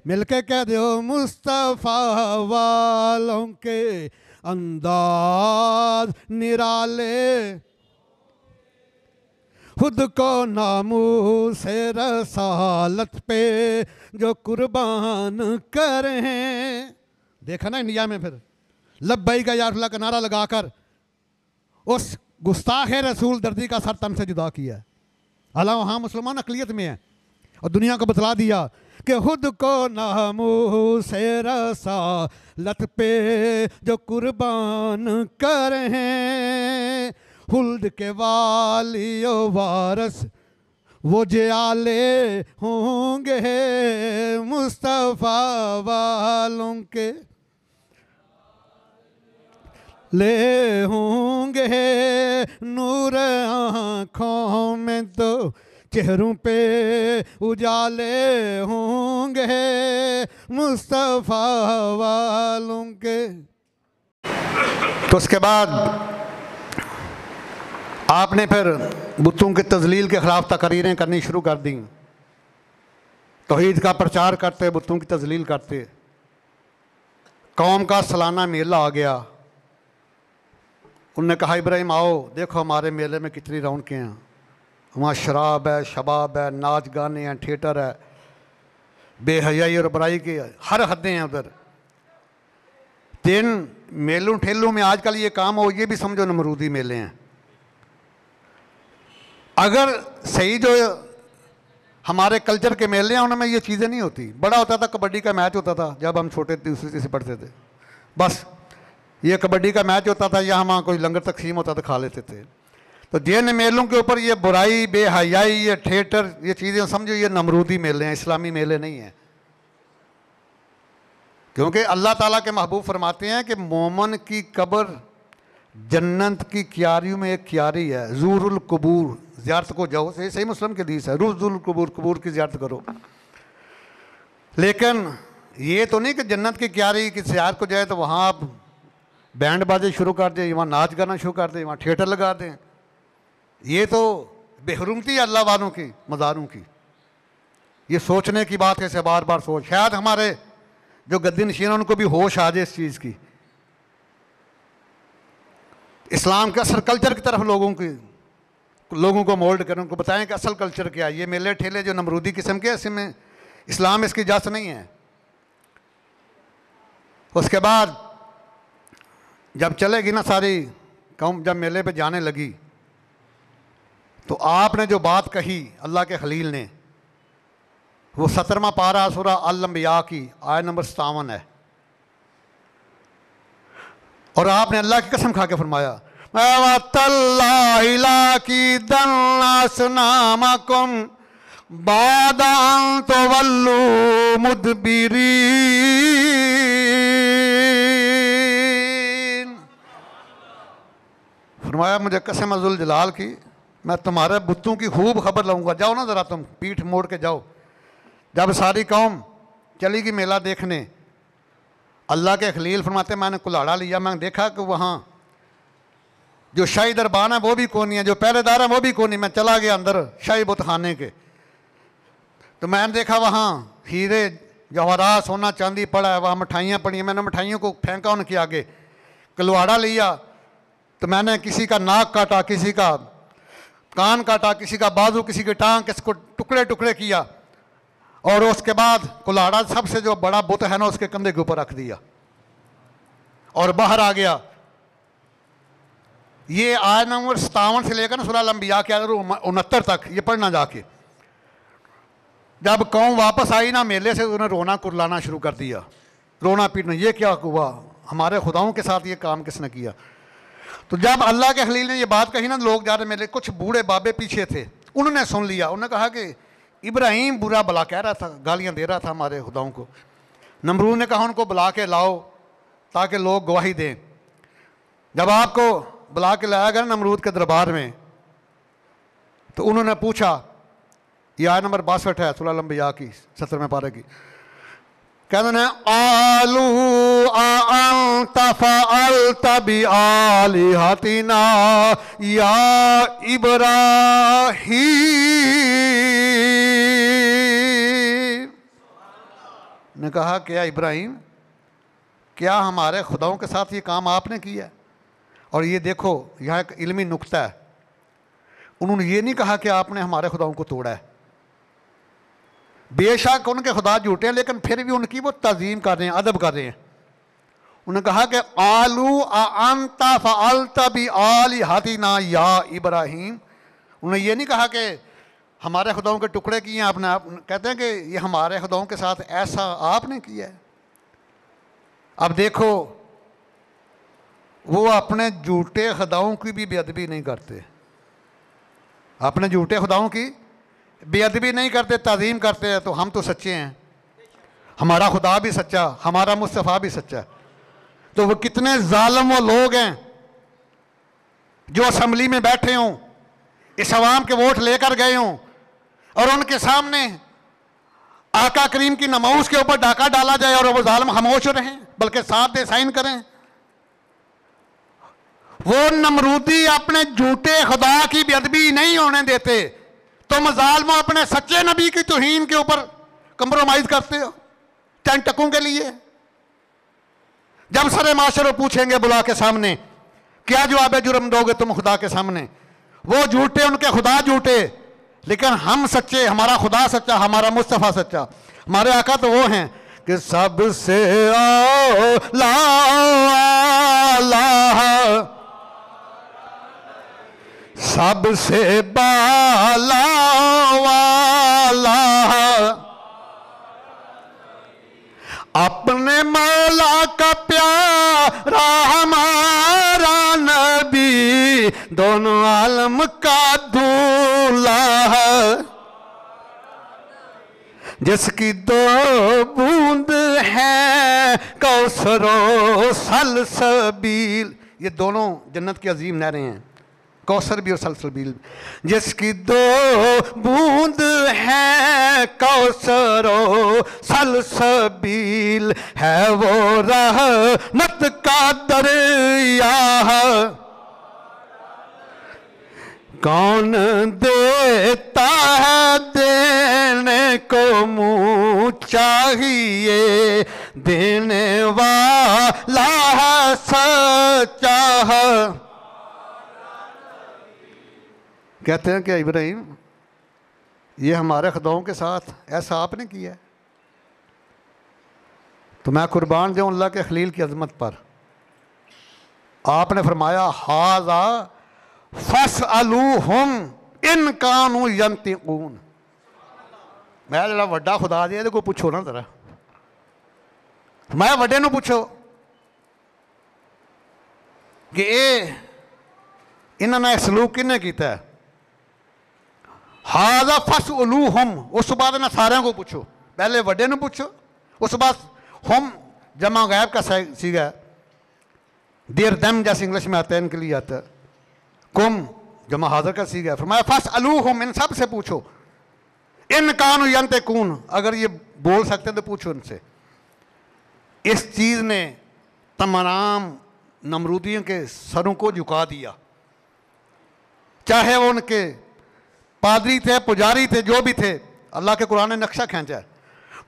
मिलके कह दो मुस्तफ़ा वालों के अंदाज निराले, खुद को नामूस से रसालत पे जो कुर्बान करें। देखा ना इंडिया में फिर लब्बैक या रसूल का नारा लगाकर उस गुस्ताख रसूल दर्दी का सर तन से जुदा किया। हालांकि वहाँ मुसलमान अक़लियत में है और दुनिया को बतला दिया कि खुद को नामूस से रसालत पे जो कुर्बान करें, हुल्द के वालियो वारस वो जयाले होंगे, मुस्तफ़ा वालों के ले होंगे, नूर आँखों में तो चेहरों पे उजाले होंगे, मुस्तफ़ा वालों के। तो उसके बाद आपने फिर बुतों के तज़लील के ख़िलाफ़ तकरीरें करनी शुरू कर दी, तौहीद का प्रचार करते, बुतों की तज़लील करते। कौम का सालाना मेला आ गया, उनने कहा इब्राहिम आओ देखो हमारे मेले में कितनी रौनकें हैं, वहाँ शराब है, शबाब है, नाच गाने हैं, थिएटर है, बेहयाई और बुराई की हर हदें हैं उधर। तीन मेलों ठेलों में आजकल ये काम हो, ये भी समझो नमरूदी मेले हैं। अगर सही जो हमारे कल्चर के मेले हैं उनमें ये चीज़ें नहीं होती। बड़ा होता था, कबड्डी का मैच होता था जब हम छोटे दूसरी तीसरी पढ़ते थे, बस ये कबड्डी का मैच होता था या वहाँ कोई लंगर तकसीम होता था, खा लेते थे। तो जिन मेलों के ऊपर ये बुराई, बेहयाई, ये थिएटर, ये चीज़ें समझो ये नमरूदी मेले हैं, इस्लामी मेले नहीं हैं। क्योंकि अल्लाह ताला के महबूब फरमाते हैं कि मोमन की कब्र जन्नत की क्यारियों में एक क्यारी है, ज़ूरुल कुबूर, ज़ियारत को जाओ, सही मुस्लिम की हदीस है, रुज़ुल कुबूर, कुबूर की ज़ियारत करो। लेकिन ये तो नहीं कि जन्नत की क्यारी की ज़ियारत को जाए तो वहाँ आप बैंड बाजे शुरू कर दें, वहाँ नाच गाना शुरू कर दें, वहाँ थिएटर लगा दें। ये तो बेहरुमती है अल्लाह वालों की, मज़ारों की। ये सोचने की बात है, बार बार सोच, शायद हमारे जो गद्दी नशीन उनको भी होश आ जाए इस चीज़ की। इस्लाम के असल कल्चर की तरफ लोगों को मोल्ड करें, उनको बताएं कि असल कल्चर क्या है। ये मेले ठेले जो नमरूदी किस्म के, इसमें इस्लाम इसकी इजाज़त नहीं है। उसके बाद जब चलेगी ना सारी कौम, जब मेले पे जाने लगी तो आपने जो बात कही अल्लाह के खलील ने, वो 17वां पारा सूरा अल-अंबिया की आयत नंबर 57 है। और आपने अल्लाह की कसम खा के फरमाया की दन्नासनामकुम बादान तो वल्लू मुदबिरीन। फरमाया मुझे कसम अज़ुल जलाल की, मैं तुम्हारे बुतों की खूब खबर लाऊंगा। जाओ ना ज़रा तुम पीठ मोड़ के जाओ। जब सारी कौम चलेगी मेला देखने, अल्लाह के खलील फरमाते मैंने कुल्हाड़ा लिया, मैंने देखा कि वहाँ जो शाही दरबान है वो भी कोनी है, जो पहरेदार है वो भी कोनी। मैं चला गया अंदर शाही बुतखाने के, तो मैंने देखा वहाँ हीरे जवाहरात सोना चांदी पड़ा है, वहाँ मिठाइयाँ पड़ी हैं। मैंने मिठाइयों को फेंका उनके आगे, कुल्हाड़ा लिया तो मैंने किसी का नाक काटा, किसी का कान काटा, किसी का बाजू, किसी की टांग, किसी को टुकड़े टुकड़े किया। और उसके बाद कुल्हाड़ा सबसे जो बड़ा बुत है ना उसके कंधे के ऊपर रख दिया और बाहर आ गया। ये आयत नंबर 57 से लेकर ना सूरह अल-अंबिया के 69 तक ये पढ़ना जाके। जब कौम वापस आई ना मेले से, उन्हें रोना कुरलाना शुरू कर दिया, रोना पीटना, ये क्या हुआ, हमारे खुदाओं के साथ ये काम किसने किया। तो जब अल्लाह के खलील ने ये बात कही ना, लोग जा रहे मेले, कुछ बूढ़े बाबे पीछे थे, उन्होंने सुन लिया। उन्होंने कहा कि इब्राहिम बुरा भला कह रहा था, गालियाँ दे रहा था हमारे खुदाओं को। नमरूद ने कहा उनको बुला के लाओ ताकि लोग गवाही दें। जब आपको बुला के लाया गया नमरूद के दरबार में, तो उन्होंने पूछा, यह आयत नंबर 62 है सूरह अल-अंबिया की 17वें पारे की, कहते हैं आलू अंत फअल्त बिआलिहतिना या इब्राहीम। ने कहा क्या इब्राहिम, क्या हमारे खुदाओं के साथ ये काम आपने किया? और ये देखो यहाँ एक इल्मी नुक्ता है, उन्होंने ये नहीं कहा कि आपने हमारे खुदाओं को तोड़ा है। बेशक उनके खुदा झूठे हैं, लेकिन फिर भी उनकी वो तज़ीम कर रहे हैं, अदब कर रहे हैं। उन्होंने कहा कि आलू अंत फअल्त बिआलिहतिना या इब्राहिम। उन्होंने ये नहीं कहा कि हमारे खुदाओं के टुकड़े किए हैं आपने। आप कहते हैं कि ये हमारे खुदाओं के साथ ऐसा आपने किया है। अब देखो, वो अपने झूठे खुदाओं की भी बेअदबी नहीं करते, अपने झूठे खुदाओं की बेअदबी नहीं करते, ताज़ीम करते हैं। तो हम तो सच्चे हैं, हमारा खुदा भी सच्चा, हमारा मुस्तफ़ा भी सच्चा। तो वो कितने जालिम वो लोग हैं जो असेंबली में बैठे हों, इस अवाम के वोट लेकर गए हों और उनके सामने आका करीम की नमाज के ऊपर डाका डाला जाए और वो जालिम खामोश रहें, बल्कि साथ दे साइन करें। वो नमरूदी अपने झूठे खुदा की बेअदबी नहीं होने देते। तुम जालिमों अपने सच्चे नबी की तौहीन के ऊपर कंप्रोमाइज करते हो चंद टकों के लिए। जब सरे माशर पूछेंगे बुला के सामने, क्या जवाब जुर्म दोगे तुम खुदा के सामने? वो झूठे, उनके खुदा झूठे, लेकिन हम सच्चे, हमारा खुदा सच्चा, हमारा मुस्तफ़ा सच्चा। हमारे आका तो वो हैं कि सबसे औला सबसे बाला वाला अपने मौला का प्यारा हमारा नबी, दोनों आलम का दूल्हा है, जिसकी दो बूंद है कौसरो सलसबील। ये दोनों जन्नत की अजीम नहरें हैं, कौसर भी और सलसबील। जिसकी दो बूंद है कौसरो सलसबील, है वो रहमत का दरिया। कौन देता है देने को मुँह चाहिए, देने वाला है सच्चा है। कहते हैं कि इब्राहिम, ये हमारे खुदाओं के साथ ऐसा आपने किया है। तो मैं कुर्बान जाऊँ अल्लाह के खलील की अजमत पर। आपने फरमाया हाजा फसअलूहुम इन कानू यंतिकून। मैं जरा वड्डा खुदा जी को पूछो ना जरा, मैं वड्डे नूं पूछो कि इन्होंने सलूक किन्ने कीता है। हाजा फसअलूहुम, उस बाद ना सारे को पूछो, पहले वड्डे नूं पूछो, उस बाद हम जमा गैब का सीगा, देर दम जैसे इंग्लिश में आता है, इनके लिए आता है। कुम जमा हाजिर का सीगा। फरमाया फसअलूहुम, इन सब से पूछो, इन कानू यंतिकून, अगर ये बोल सकते तो पूछो इनसे। इस चीज़ ने तमाम नमरूदियों के सरों को झुका दिया, चाहे वो उनके पादरी थे, पुजारी थे, जो भी थे। अल्लाह के कुरान ने नक्शा खींचा है,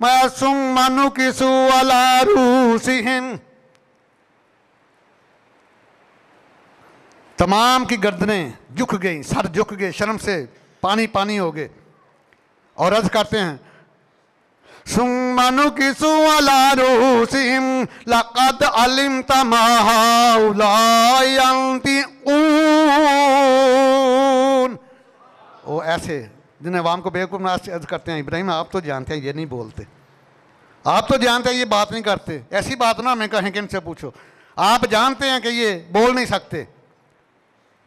मासूम मानू किसु अला रूसिहिम, तमाम की गर्दनें झुक गई, सर झुक गए, शर्म से पानी पानी हो गए और अर्ज करते हैं सुम्मानु किसु अला रूसिहिम लक़द अलिमत मा हाउलाई यंतिकून। वो ऐसे जिन्हें अवाम को बेवकूफ़ अर्ज करते हैं, इब्राहिम आप तो जानते हैं ये नहीं बोलते, आप तो जानते हैं ये बात नहीं करते, ऐसी बात ना हमें कहें कि इनसे पूछो, आप जानते हैं कि ये बोल नहीं सकते।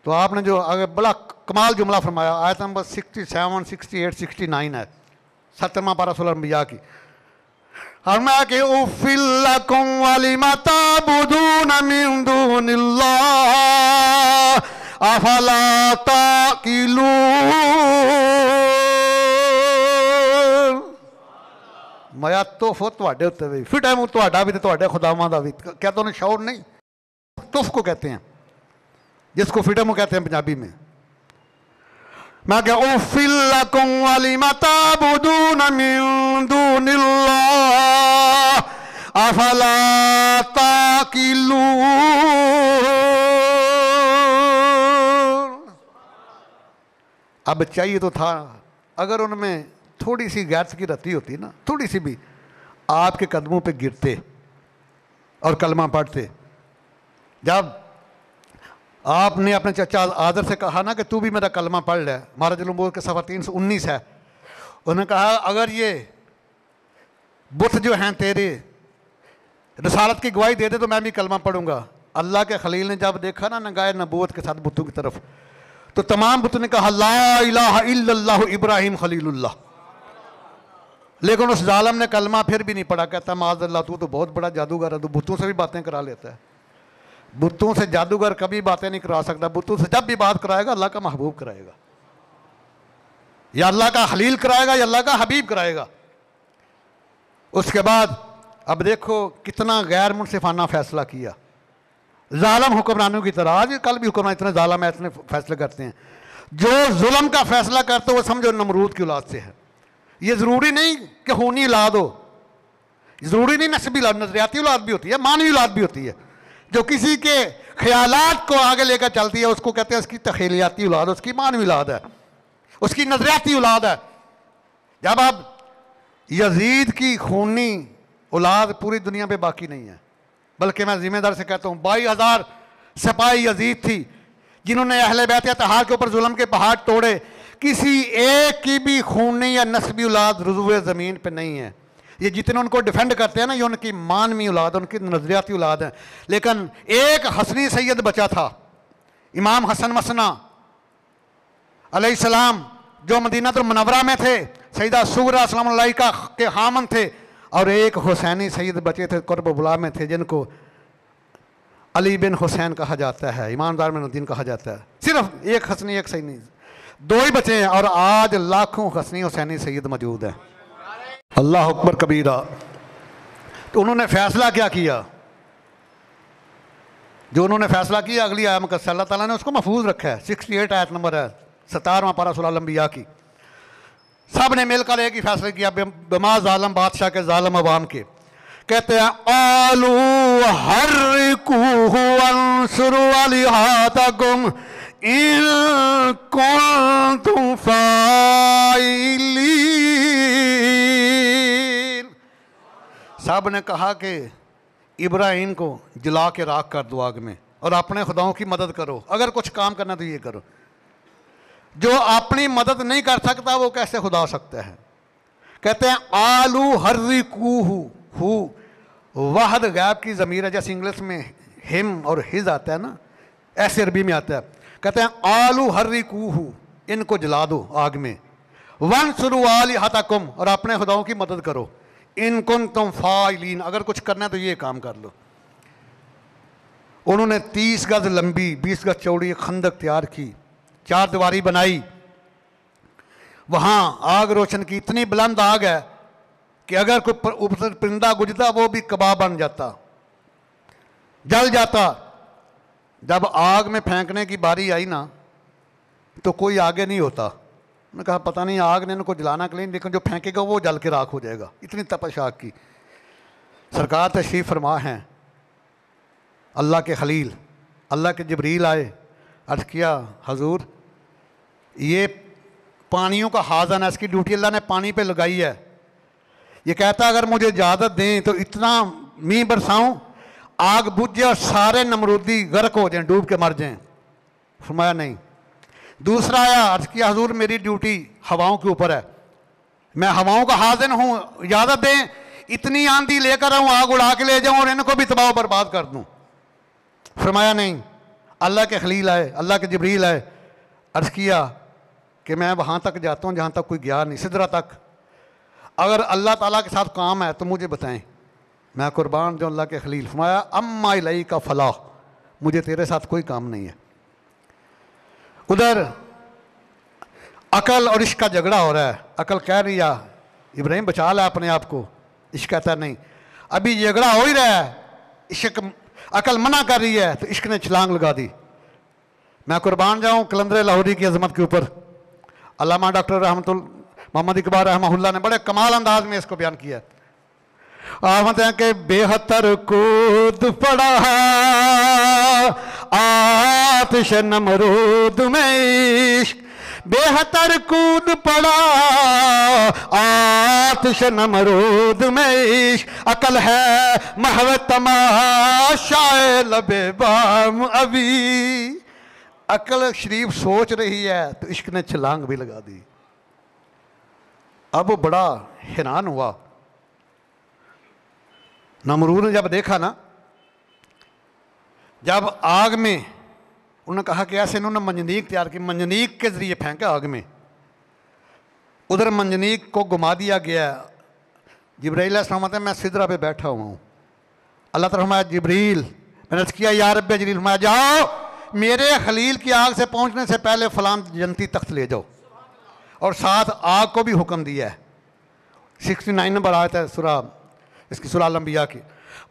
तो आपने जो अगर बड़ा कमाल जुमला फरमाया, आयत नंबर 67, 68, 69 है, 70वां पारा सूरह अंबिया की। फरमाया कि उफ़्फ़िल लकुम वलिमा ताबुदून मिन दूनिल्लाह अफला ताक़िलून। मैं तुफ थोड़े उत्ते भी फिट है, थोड़ा भी तो थोड़े खुदावां दा भी। क्या तो उन्हें शौर नहीं? तुफ को कहते हैं, जिसको फिटम कहते हैं पंजाबी में। मैं क्या उफिल्लकुम वलिमा ताबुदून मिन दूनिल्लाह अफला ताकिलून। अब चाहिए तो था अगर उनमें थोड़ी सी गैरत की रत्ती होती ना, थोड़ी सी भी, आपके कदमों पे गिरते और कलमा पढ़ते। जब आपने अपने चचा आदर से कहा ना कि तू भी मेरा कलमा पढ़ ले, महाराज लंबोर के सफ़ा 319 है, उन्होंने कहा अगर ये बुत जो हैं तेरे रसालत की गवाही दे दे तो मैं भी कलमा पढ़ूंगा। अल्लाह के खलील ने जब देखा ना नगाए नबूवत के साथ बुतों की तरफ, तो तमाम बुतों ने कहा ला इलाहा इल्लल्लाह इब्राहिम खलीलुल्लाह। लेकिन उस जालम ने कलमा फिर भी नहीं पढ़ा। कहता माज़अल्लाह तू तो बहुत बड़ा जादूगर है, तू बुतों से भी बातें करा लेता है। बुतों से जादूगर कभी बातें नहीं करा सकता। बुतों से जब भी बात कराएगा अल्लाह का महबूब कराएगा, या अल्लाह का खलील कराएगा, या अल्लाह का हबीब कराएगा। उसके बाद अब देखो कितना गैर मुनसिफाना फैसला किया जालिम हुक्मरानों की तरह। आज कल भी हुक्मरान इतने जालिम है, इतने फैसले करते हैं। जो जुल्म का फैसला करते हो वो समझो नमरूद की औलाद से है। ये ज़रूरी नहीं कि खूनी औलाद हो, ज़रूरी नहीं नस्बी औलाद, नजरियाती औलाद भी होती है, मानवी औलाद भी होती है। जो किसी के ख्यालात को आगे लेकर चलती है उसको कहते हैं उसकी तखेलियाती औलाद, उसकी मानवी औलाद है, उसकी नजरियाती औलाद है। जब अब यजीद की खूनी औलाद पूरी दुनिया पे बाकी नहीं है, बल्कि मैं जिम्मेदार से कहता हूँ 22,000 सिपाही यजीद थी जिन्होंने अहले बैत अतहार के ऊपर जुल्म के पहाड़ तोड़े। किसी एक की भी खूनी या नस्बी औलाद रुज़ुए ज़मीन पे नहीं है। ये जितने उनको डिफेंड करते हैं ना, ये उनकी मानवी औलाद, उनकी नजरियाती औलाद है। लेकिन एक हसनी सैयद बचा था, इमाम हसन मसना अलैहिस्सलाम, जो मदीनातुल मुनव्वरा में थे, सैयदा सुगरा सलाम अलैहा के हामन थे, और एक हुसैनी सैयद बचे थे कुर्बुला में थे, जिनको अली बिन हुसैन कहा जाता है, ईमानदार में दिन कहा जाता है। सिर्फ एक हसनी एक सैनी, दो ही बचे हैं, और आज लाखों हसनी हुसैनी सैयद मौजूद हैं। अल्लाह अकबर कबीरा। तो उन्होंने फैसला क्या किया? जो उन्होंने फैसला किया अगली आयत में अल्लाह ताला ने उसको महफूज रखा है। 68 आयत नंबर है, 17वां पारा सूरह अल-अंबिया की। सब ने मिलकर एक ही फैसला किया बिमा जालिम बादशाह के जालिम अवाम के। कहते हैं आलू हर्रिकूहु वंसुरु अलिहातकुम इन कुंतुम फाइलीन। सब ने कहा कि इब्राहिम को जला के राख कर दो आग में, और अपने खुदाओं की मदद करो। अगर कुछ काम करना तो ये करो। जो अपनी मदद नहीं कर सकता वो कैसे खुदा हो सकता है? कहते हैं आलू हर्रिकूहु, हु वाहद गैब की ज़मीर है, जैसे इंग्लिश में हिम और हिज आता है ना, ऐसे अरबी में आता है। कहते हैं आलू हर्रिकूहु, इनको जला दो आग में, वंसुरु आलिहतकुम, और अपने खुदाओं की मदद करो, इन कुंतुम फाइलीन, अगर कुछ करना है तो ये काम कर लो। उन्होंने 30 गज लंबी 20 गज चौड़ी खंदक तैयार की, 4 दीवारी बनाई, वहाँ आग रोशन की। इतनी बुलंद आग है कि अगर कोई ऊपर परिंदा गुजरता वो भी कबाब बन जाता, जल जाता। जब आग में फेंकने की बारी आई ना तो कोई आगे नहीं होता। उन्होंने कहा पता नहीं आग ने इनको जलाना के लिए, लेकिन जो फेंकेगा वो जल के राख हो जाएगा। इतनी तपश आग की। सरकार तशरीफ़ फरमा हैं, अल्लाह के खलील अल्लाह के जिब्रील आए, अर्ज़ किया हजूर ये पानियों का हाज़न है, इसकी ड्यूटी अल्लाह ने पानी पे लगाई है। ये कहता अगर मुझे इजाज़त दें तो इतना मींह बरसाऊं आग बुझ जाए और सारे नमरूदी गर्क हो जाएं, डूब के मर जाएं। फरमाया नहीं। दूसरा आया, अर्ज़ किया हजूर मेरी ड्यूटी हवाओं के ऊपर है, मैं हवाओं का हाज़िन हूँ, इजाज़त दें इतनी आंधी लेकर आऊँ आग उड़ा के ले जाऊँ और इनको भी तबाह बर्बाद कर दूँ। फरमाया नहीं। अल्लाह के खलील आए, अल्लाह के जिब्रील आए, अर्ज़ किया कि मैं वहाँ तक जाता हूँ जहाँ तक कोई गया नहीं, सिदरा तक। अगर अल्लाह ताला के साथ काम है तो मुझे बताएं, मैं कुर्बान जो अल्लाह के खलील। फरमाया अम्मा इलई का फलाह, मुझे तेरे साथ कोई काम नहीं है। उधर अकल और इश्क का झगड़ा हो रहा है। अकल कह रही है इब्राहिम बचा ला अपने आप को, इश्क कहता है नहीं, अभी झगड़ा हो ही रहा है, इश्क अकल मना कर रही है, तो इश्क ने छलांग लगा दी। मैं कुर्बान जाऊं कलंदर लाहौरी की अजमत के ऊपर। अल्लामा डॉक्टर रहमतुल मोहम्मद इकबाल रहमहुल्लाह ने बड़े कमाल अंदाज में इसको बयान किया। आहमद है कि बेहतर कूद पड़ा आतिश नमरूद में इश्क, बेहतर कूद पड़ा आतिश नमरूद में इश्क, अकल है महव तमाशाए लबे बाम अभी। अकल शरीफ सोच रही है तो इश्क ने छलांग भी लगा दी। अब वो बड़ा हैरान हुआ। नमरूद ने जब देखा ना, जब आग में उन्होंने कहा कि ऐसे इन्होंने मंजनीक तैयार की, मंजनीक के जरिए फेंका आग में, उधर मंजनीक को घुमा दिया गया। जिब्राइल अलैहिस्सलाम मैं सिदरा पे बैठा हुआ हूँ, अल्लाह ताला फरमाया जिब्रील, मैंने किया या रब्बे जलील, फरमाया जाओ मेरे खलील की आग से पहुँचने से पहले फलां जन्नती तख्त ले जाओ, और साथ आग को भी हुक्म दिया है। 69 नंबर आयत है सूरा, इसकी सूरा अल अंबिया की।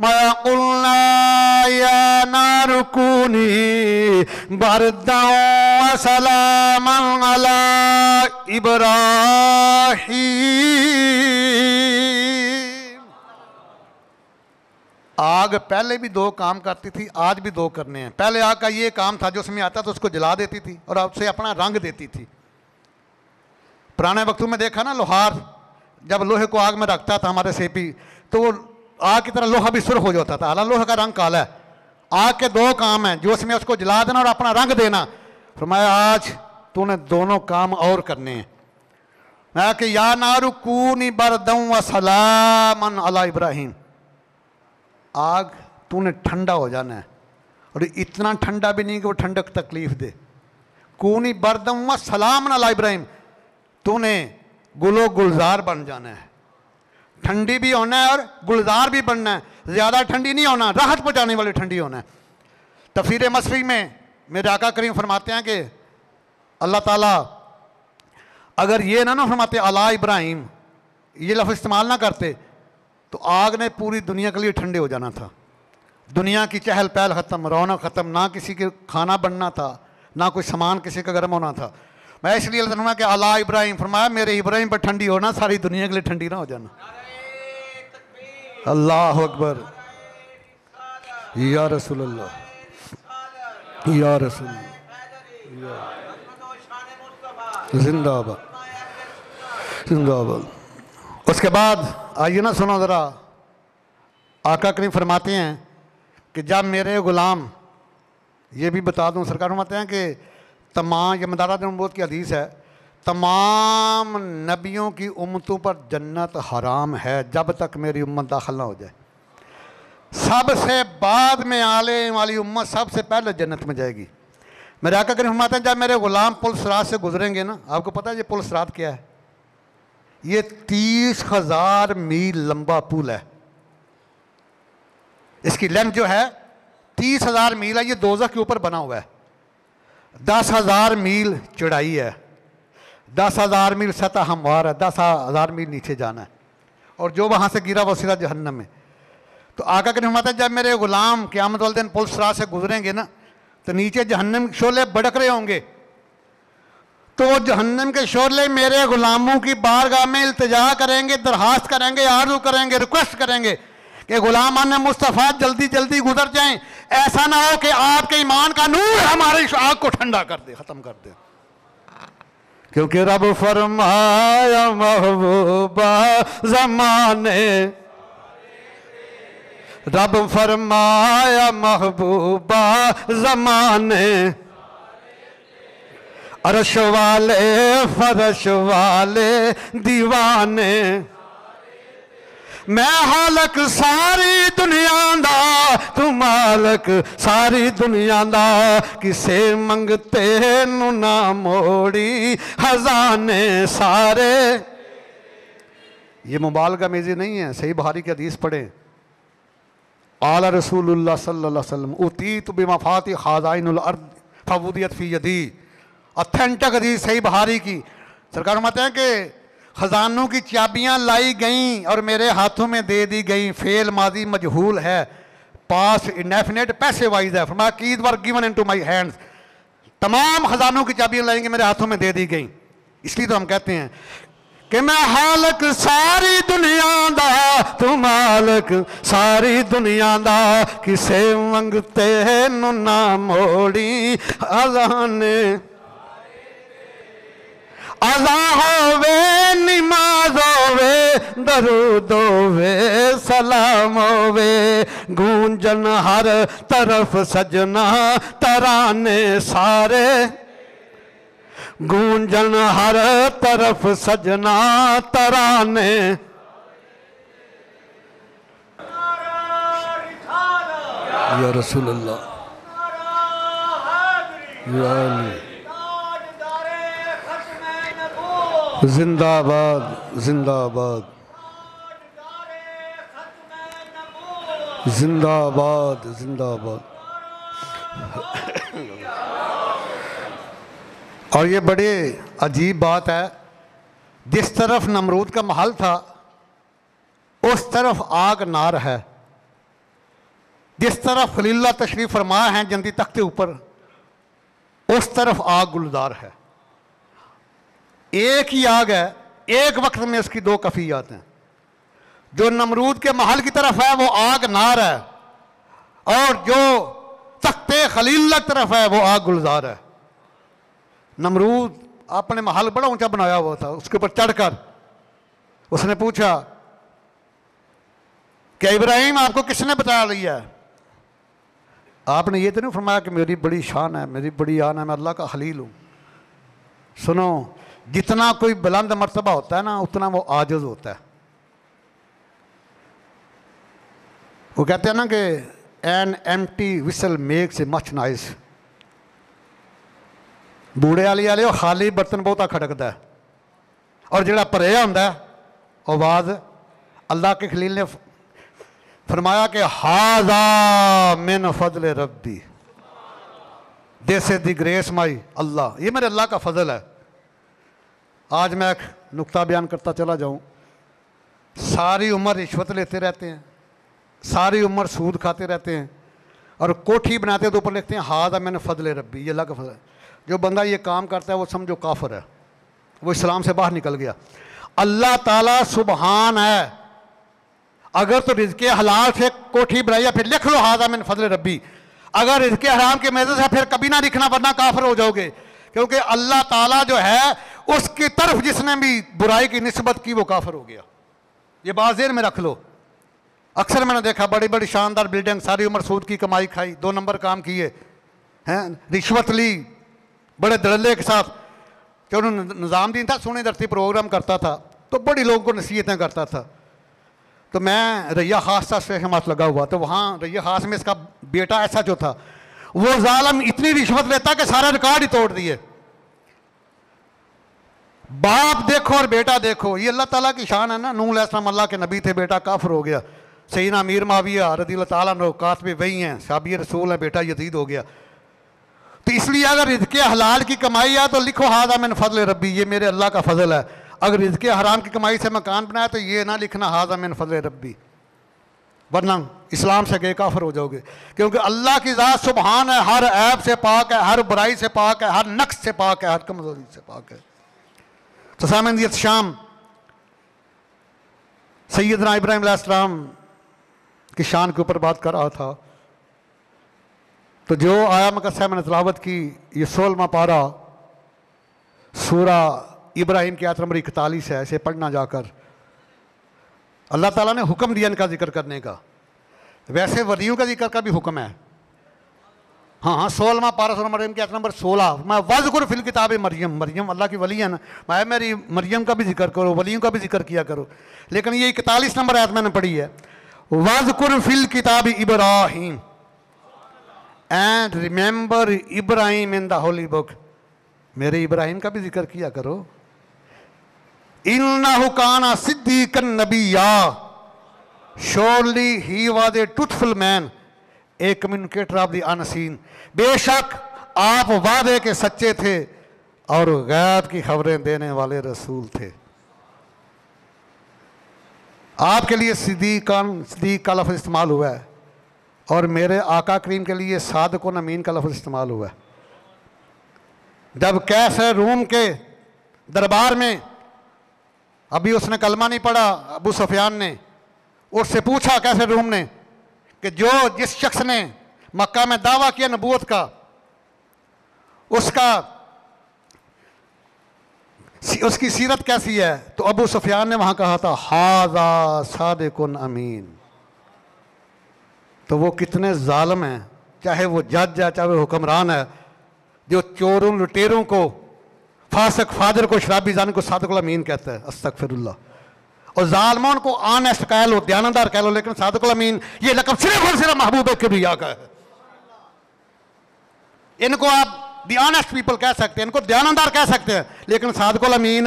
माया कुल्ना या नारुकुनी बरदन सलामन अला इब्राहीम। आग पहले भी दो काम करती थी, आज भी दो करने हैं। पहले आग का ये काम था, जो उसमें आता तो उसको जला देती थी और उससे अपना रंग देती थी। पुराने वक्तों में देखा ना, लोहार जब लोहे को आग में रखता था हमारे सेपी, तो वो आग की तरह लोहा भी सुर्ख हो जाता था, हालांकि लोहे का रंग काला है। आग के दो काम हैं, जो उसमें उसको जला देना और अपना रंग देना। फरमाया आज तूने दोनों काम और करने हैं। मैं कि या नारु कूनी बरदं व सलामन अला इब्राहीम, आग तूने ठंडा हो जाना है, और इतना ठंडा भी नहीं कि वो ठंडक तकलीफ दे। कूनी बरदं व सलामन अला इब्राहीम, तूने गुलो गुलजार बन जाना है, ठंडी भी होना है और गुलजार भी बनना है। ज़्यादा ठंडी नहीं होना, राहत पहुँचाने वाली ठंडी होना है। तफसीर मसफ़ी में मेरे आका करीम फरमाते हैं कि अल्लाह ताला अगर ये ना फरमाते अला इब्राहीम, ये लफ्ज़ इस्तेमाल ना करते, तो आग ने पूरी दुनिया के लिए ठंडे हो जाना था। दुनिया की चहल पहल ख़त्म, रौनक ख़त्म, ना किसी के खाना बनना था, ना कोई सामान किसी का गर्म होना था। मैं इसलिए फरमाया कि अला इब्राहीम, फरमाया मेरे इब्राहीम पर ठंडी होना, सारी दुनिया के लिए ठंडी ना हो जाना। अल्लाह अकबर, या रसूल अल्लाह, या रसूल, जिंदाबाद जिंदाबाद। उसके बाद आइए ना सुनो ज़रा, आका करीम फरमाते हैं कि जब मेरे ग़ुलाम, ये भी बता दूं, सरकार फरमाते हैं कि तमाम, ये मदारात नबूवत की हदीस है, तमाम नबियों की उम्मतों पर जन्नत हराम है जब तक मेरी उम्मत दाखिल ना हो जाए। सबसे बाद में आने वाली उम्मत सबसे पहले जन्नत में जाएगी। मेरे आका करीम फरमाते हैं जब मेरे ग़ुलाम पुल सिरात से गुजरेंगे ना, आपको पता है ये पुल सिरात क्या है? ये 30,000 मील लंबा पुल है। इसकी लेंथ जो है 30,000 मील है। ये दोज़ख के ऊपर बना हुआ है। 10,000 मील चौड़ाई है, 10,000 मील सतह हमवार है, 10,000 मील नीचे जाना है, और जो वहाँ से गिरा वो सीधा जहन्नम में। तो आका करीम फरमाते हैं जब मेरे ग़ुलाम क़यामत वाले दिन पुल सिरात से गुजरेंगे ना, तो नीचे जहन्नम के शोले भड़क रहे होंगे। तो वो जहन्नम के शोले मेरे ग़ुलामों की बारगाह में इल्तिजा करेंगे, दरखास्त करेंगे, आरज़ू करेंगे, रिक्वेस्ट करेंगे कि ग़ुलामान मुस्तफ़ा जल्दी जल्दी गुजर जाएं, ऐसा ना हो कि आपके ईमान का नूर हमारी आग को ठंडा कर दे, ख़त्म कर दे। क्योंकि रब फरमाया महबूबा ज़माने, रब फरमाया महबूबा ज़माने, अरश वाले फरश वाले दीवाने, मैं हालक सारी दुनिया दा, तू मालक सारी दुनिया दा, किसे मंगते नू ना मोड़ी खजाने सारे। ये मुबालगा मेज़ी नहीं है, सही बुखारी की हदीस पढ़े। आला रसूलुल्लाह सल्लल्लाहु अलैहि वसल्लम उतीतु बिमफाति खाज़ाइनुल अर्द फवुदियत फी यदी। ऑथेंटिक हदीस सही बुखारी की। सरकार फरमाते हैं कि खजानों की चाबियां लाई गईं और मेरे हाथों में दे दी गईं। फेल माजी मजहूल है, पास इंडेफिनेट पैसे वाइज है। फरमाया keys were given into my hands, तमाम खजानों की चाबियां लाएंगे मेरे हाथों में दे दी गई। इसलिए तो हम कहते हैं कि मैं हालक सारी दुनिया दा, तू मालक सारी दुनिया दा, किसे मंगते नु ना मोड़ी अजाने। अज़ा होवे निमाज होवे दरूद होवे सलाम होवे, गूंजन हर तरफ सजना तराने सारे, गूंजन हर तरफ सजना तराने। या रसूल अल्लाह या जिंदाबाद जिंदाबाद जिंदाबाद जिंदाबाद। और ये बड़े अजीब बात है, जिस तरफ नमरूद का महल था उस तरफ आग नार है, जिस तरफ खलीलुल्लाह तशरीफ फरमा है जंदी तख्त के ऊपर उस तरफ आग गुलजार है। एक ही आग है, एक वक्त में उसकी दो कफियात हैं। जो नमरूद के महल की तरफ है वो आग नार है, और जो तख्ते खलीलुल्लाह की तरफ है वो आग गुलजार है। नमरूद अपने महल बड़ा ऊंचा बनाया हुआ था, उसके ऊपर चढ़कर उसने पूछा कि इब्राहिम आपको किसने बचा लिया है? आपने ये तो नहीं फरमाया कि मेरी बड़ी शान है, मेरी बड़ी आन है, मैं अल्लाह का खलील हूं। सुनो, जितना कोई बुलंद मर्तबा होता है ना उतना वो आजिज होता है। वो कहते हैं ना कि an empty whistle makes a much noise. बूढ़े वाली वाले खाली बर्तन बहुता खड़कता है, और जोड़ा भरिया होंदा है आवाज़। अल्लाह के खलील ने फरमाया कि हाजा मिन फजल रब्बी, दिस इज द ग्रेस माई अल्लाह, ये मेरे अल्लाह का फजल है। आज मैं एक नुक्ता बयान करता चला जाऊं, सारी उम्र रिश्वत लेते रहते हैं, सारी उम्र सूद खाते रहते हैं, और कोठी बनाते हैं तो ऊपर लिखते हैं हाजा मिन फजल रब्बी, ये अल्लाह का फजल है। जो बंदा ये काम करता है वो समझो काफिर है, वो इस्लाम से बाहर निकल गया। अल्लाह ताला सुबहान है। अगर तो रिज़्क़े हलाल से कोठी बनाई फिर लिख लो हाजा मिन फजल रब्बी, अगर रिज़्क़े हराम के मज़े से फिर कभी ना लिखना, वरना काफिर हो जाओगे। क्योंकि अल्लाह ताला जो है उसकी तरफ जिसने भी बुराई की निस्बत की वो काफिर हो गया। ये बात ज़हन में रख लो। अक्सर मैंने देखा बड़ी बड़ी शानदार बिल्डिंग, सारी उम्र सूद की कमाई खाई, 2 नंबर काम किए हैं, रिश्वत ली बड़े धड़ल्ले के साथ। जो निज़ामुद्दीन था सोने धरती प्रोग्राम करता था तो बड़ी लोगों को नसीहतें करता था। तो मैं रैया खास था से हाथ लगा हुआ, तो वहाँ रैया खास में इसका बेटा ऐसा जो था वो जालिम इतनी रिश्वत लेता कि सारा रिकॉर्ड ही तोड़ दिए। बाप देखो और बेटा देखो, ये अल्लाह ताला की शान है ना। नूह अलैहिस्सलाम अल्लाह के नबी थे, बेटा काफिर हो गया। सैयदना अमीर माविया रज़ियल्लाहु ताला अन्हु कातिब वही हैं, साबिर रसूल है, बेटा यजीद हो गया। तो इसलिए अगर रिज़्क़े हलाल की कमाई है तो लिखो हाज़ा मिन फज़ल रब्बी, ये मेरे अल्लाह का फजल है। अगर रिज़्क़े हराम की कमाई से मकान बनाया तो ये ना लिखना हाज़ा मिन फज़ल रब्बी, वरना इस्लाम से गए काफिर हो जाओगे। क्योंकि अल्लाह की ज़ात सुबहान है, हर ऐब से पाक है, हर बुराई से पाक है, हर नक्स से पाक है, हर कमजोरी से पाक है। तो सामने शाम सैयदना इब्राहिम अलैहिस्सलाम की शान के ऊपर बात कर रहा था। तो जो आया मकसा मैंने तलावत की, ये 16वां पारा सूरा इब्राहिम की आयत नंबर 41 है। इसे पढ़ना जाकर अल्लाह ताला ने हुक्म दिया इनका जिक्र करने का। वैसे वलियों का जिक्र का भी हुक्म है। हाँ, 16वां पारा सूरा मरियम की आयत नंबर 16, मैं वज़कुर फिल किताब मरियम, मरियम अल्लाह की वली है ना, मैं मेरी मरियम का भी जिक्र करो, वलियों का भी जिक्र किया करो। लेकिन ये 41 नंबर आयत मैंने पढ़ी है, वज़कुर फिल किताब Ibrahim and remember Ibrahim in the Holi book, मेरे इब्राहिम का भी जिक्र किया करो। इन्नहु काना सिद्दीकन नबिय्या, surely he was a truthful man, a communicator of the unseen, बेशक आप वादे के सच्चे थे और गैब की खबरें देने वाले रसूल थे। आपके लिए सिद्दीक का लफ्ज़ इस्तेमाल हुआ है और मेरे आका करीम के लिए सादिक व अमीन का लफ्ज़ इस्तेमाल हुआ है। जब कैसर रूम के दरबार में, अभी उसने कलमा नहीं पढ़ा, अबू सुफियान ने उससे पूछा कैसर रूम ने कि जिस शख्स ने मक्का में दावा किया नबूवत का, उसकी सीरत कैसी है? तो अबू सुफियान ने वहां कहा था हाजा सादिकुन अमीन। तो वो कितने जालिम हैं, चाहे वो जज है चाहे वो हुक्मरान है, जो चोरों लुटेरों को, फासिक फाजर को, शराबी जान को सादिकुल अमीन कहता है। अस्तगफिरुल्लाह। और जालिमों को ऑनेस्ट कह लो, दयानतदार कह लो, लेकिन सादिकुल अमीन ये लक़ब सिर्फ और सिर्फ महबूब किबरिया का है। इनको आप दी ऑनेस्ट पीपल कह सकते हैं, इनको दयानतदार कह सकते हैं, लेकिन सादिकुल अमीन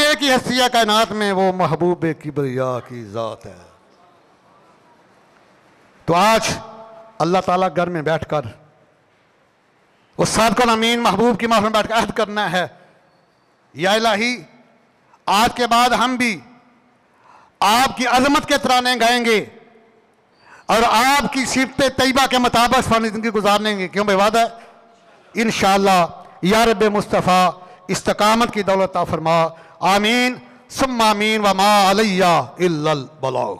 एक ही हस्ती है कायनात में, वो महबूब किबरिया की ज़ात है। तो आज अल्लाह ताला घर में बैठकर उस सादिकुल अमीन महबूब की महफिल में बैठकर अहद करना है, या इलाही आज के बाद हम भी आपकी अजमत के तराने गाएंगे और आपकी सीरत तैयबा के मुताबिक अपनी जिंदगी गुजारेंगे। क्यों बेवादा है इंशाअल्लाह या रब मुस्तफ़ा इस्तकामत की दौलत अता फरमा। आमीन सुम्मा आमीन व मा अलैया इल्लल बलाग।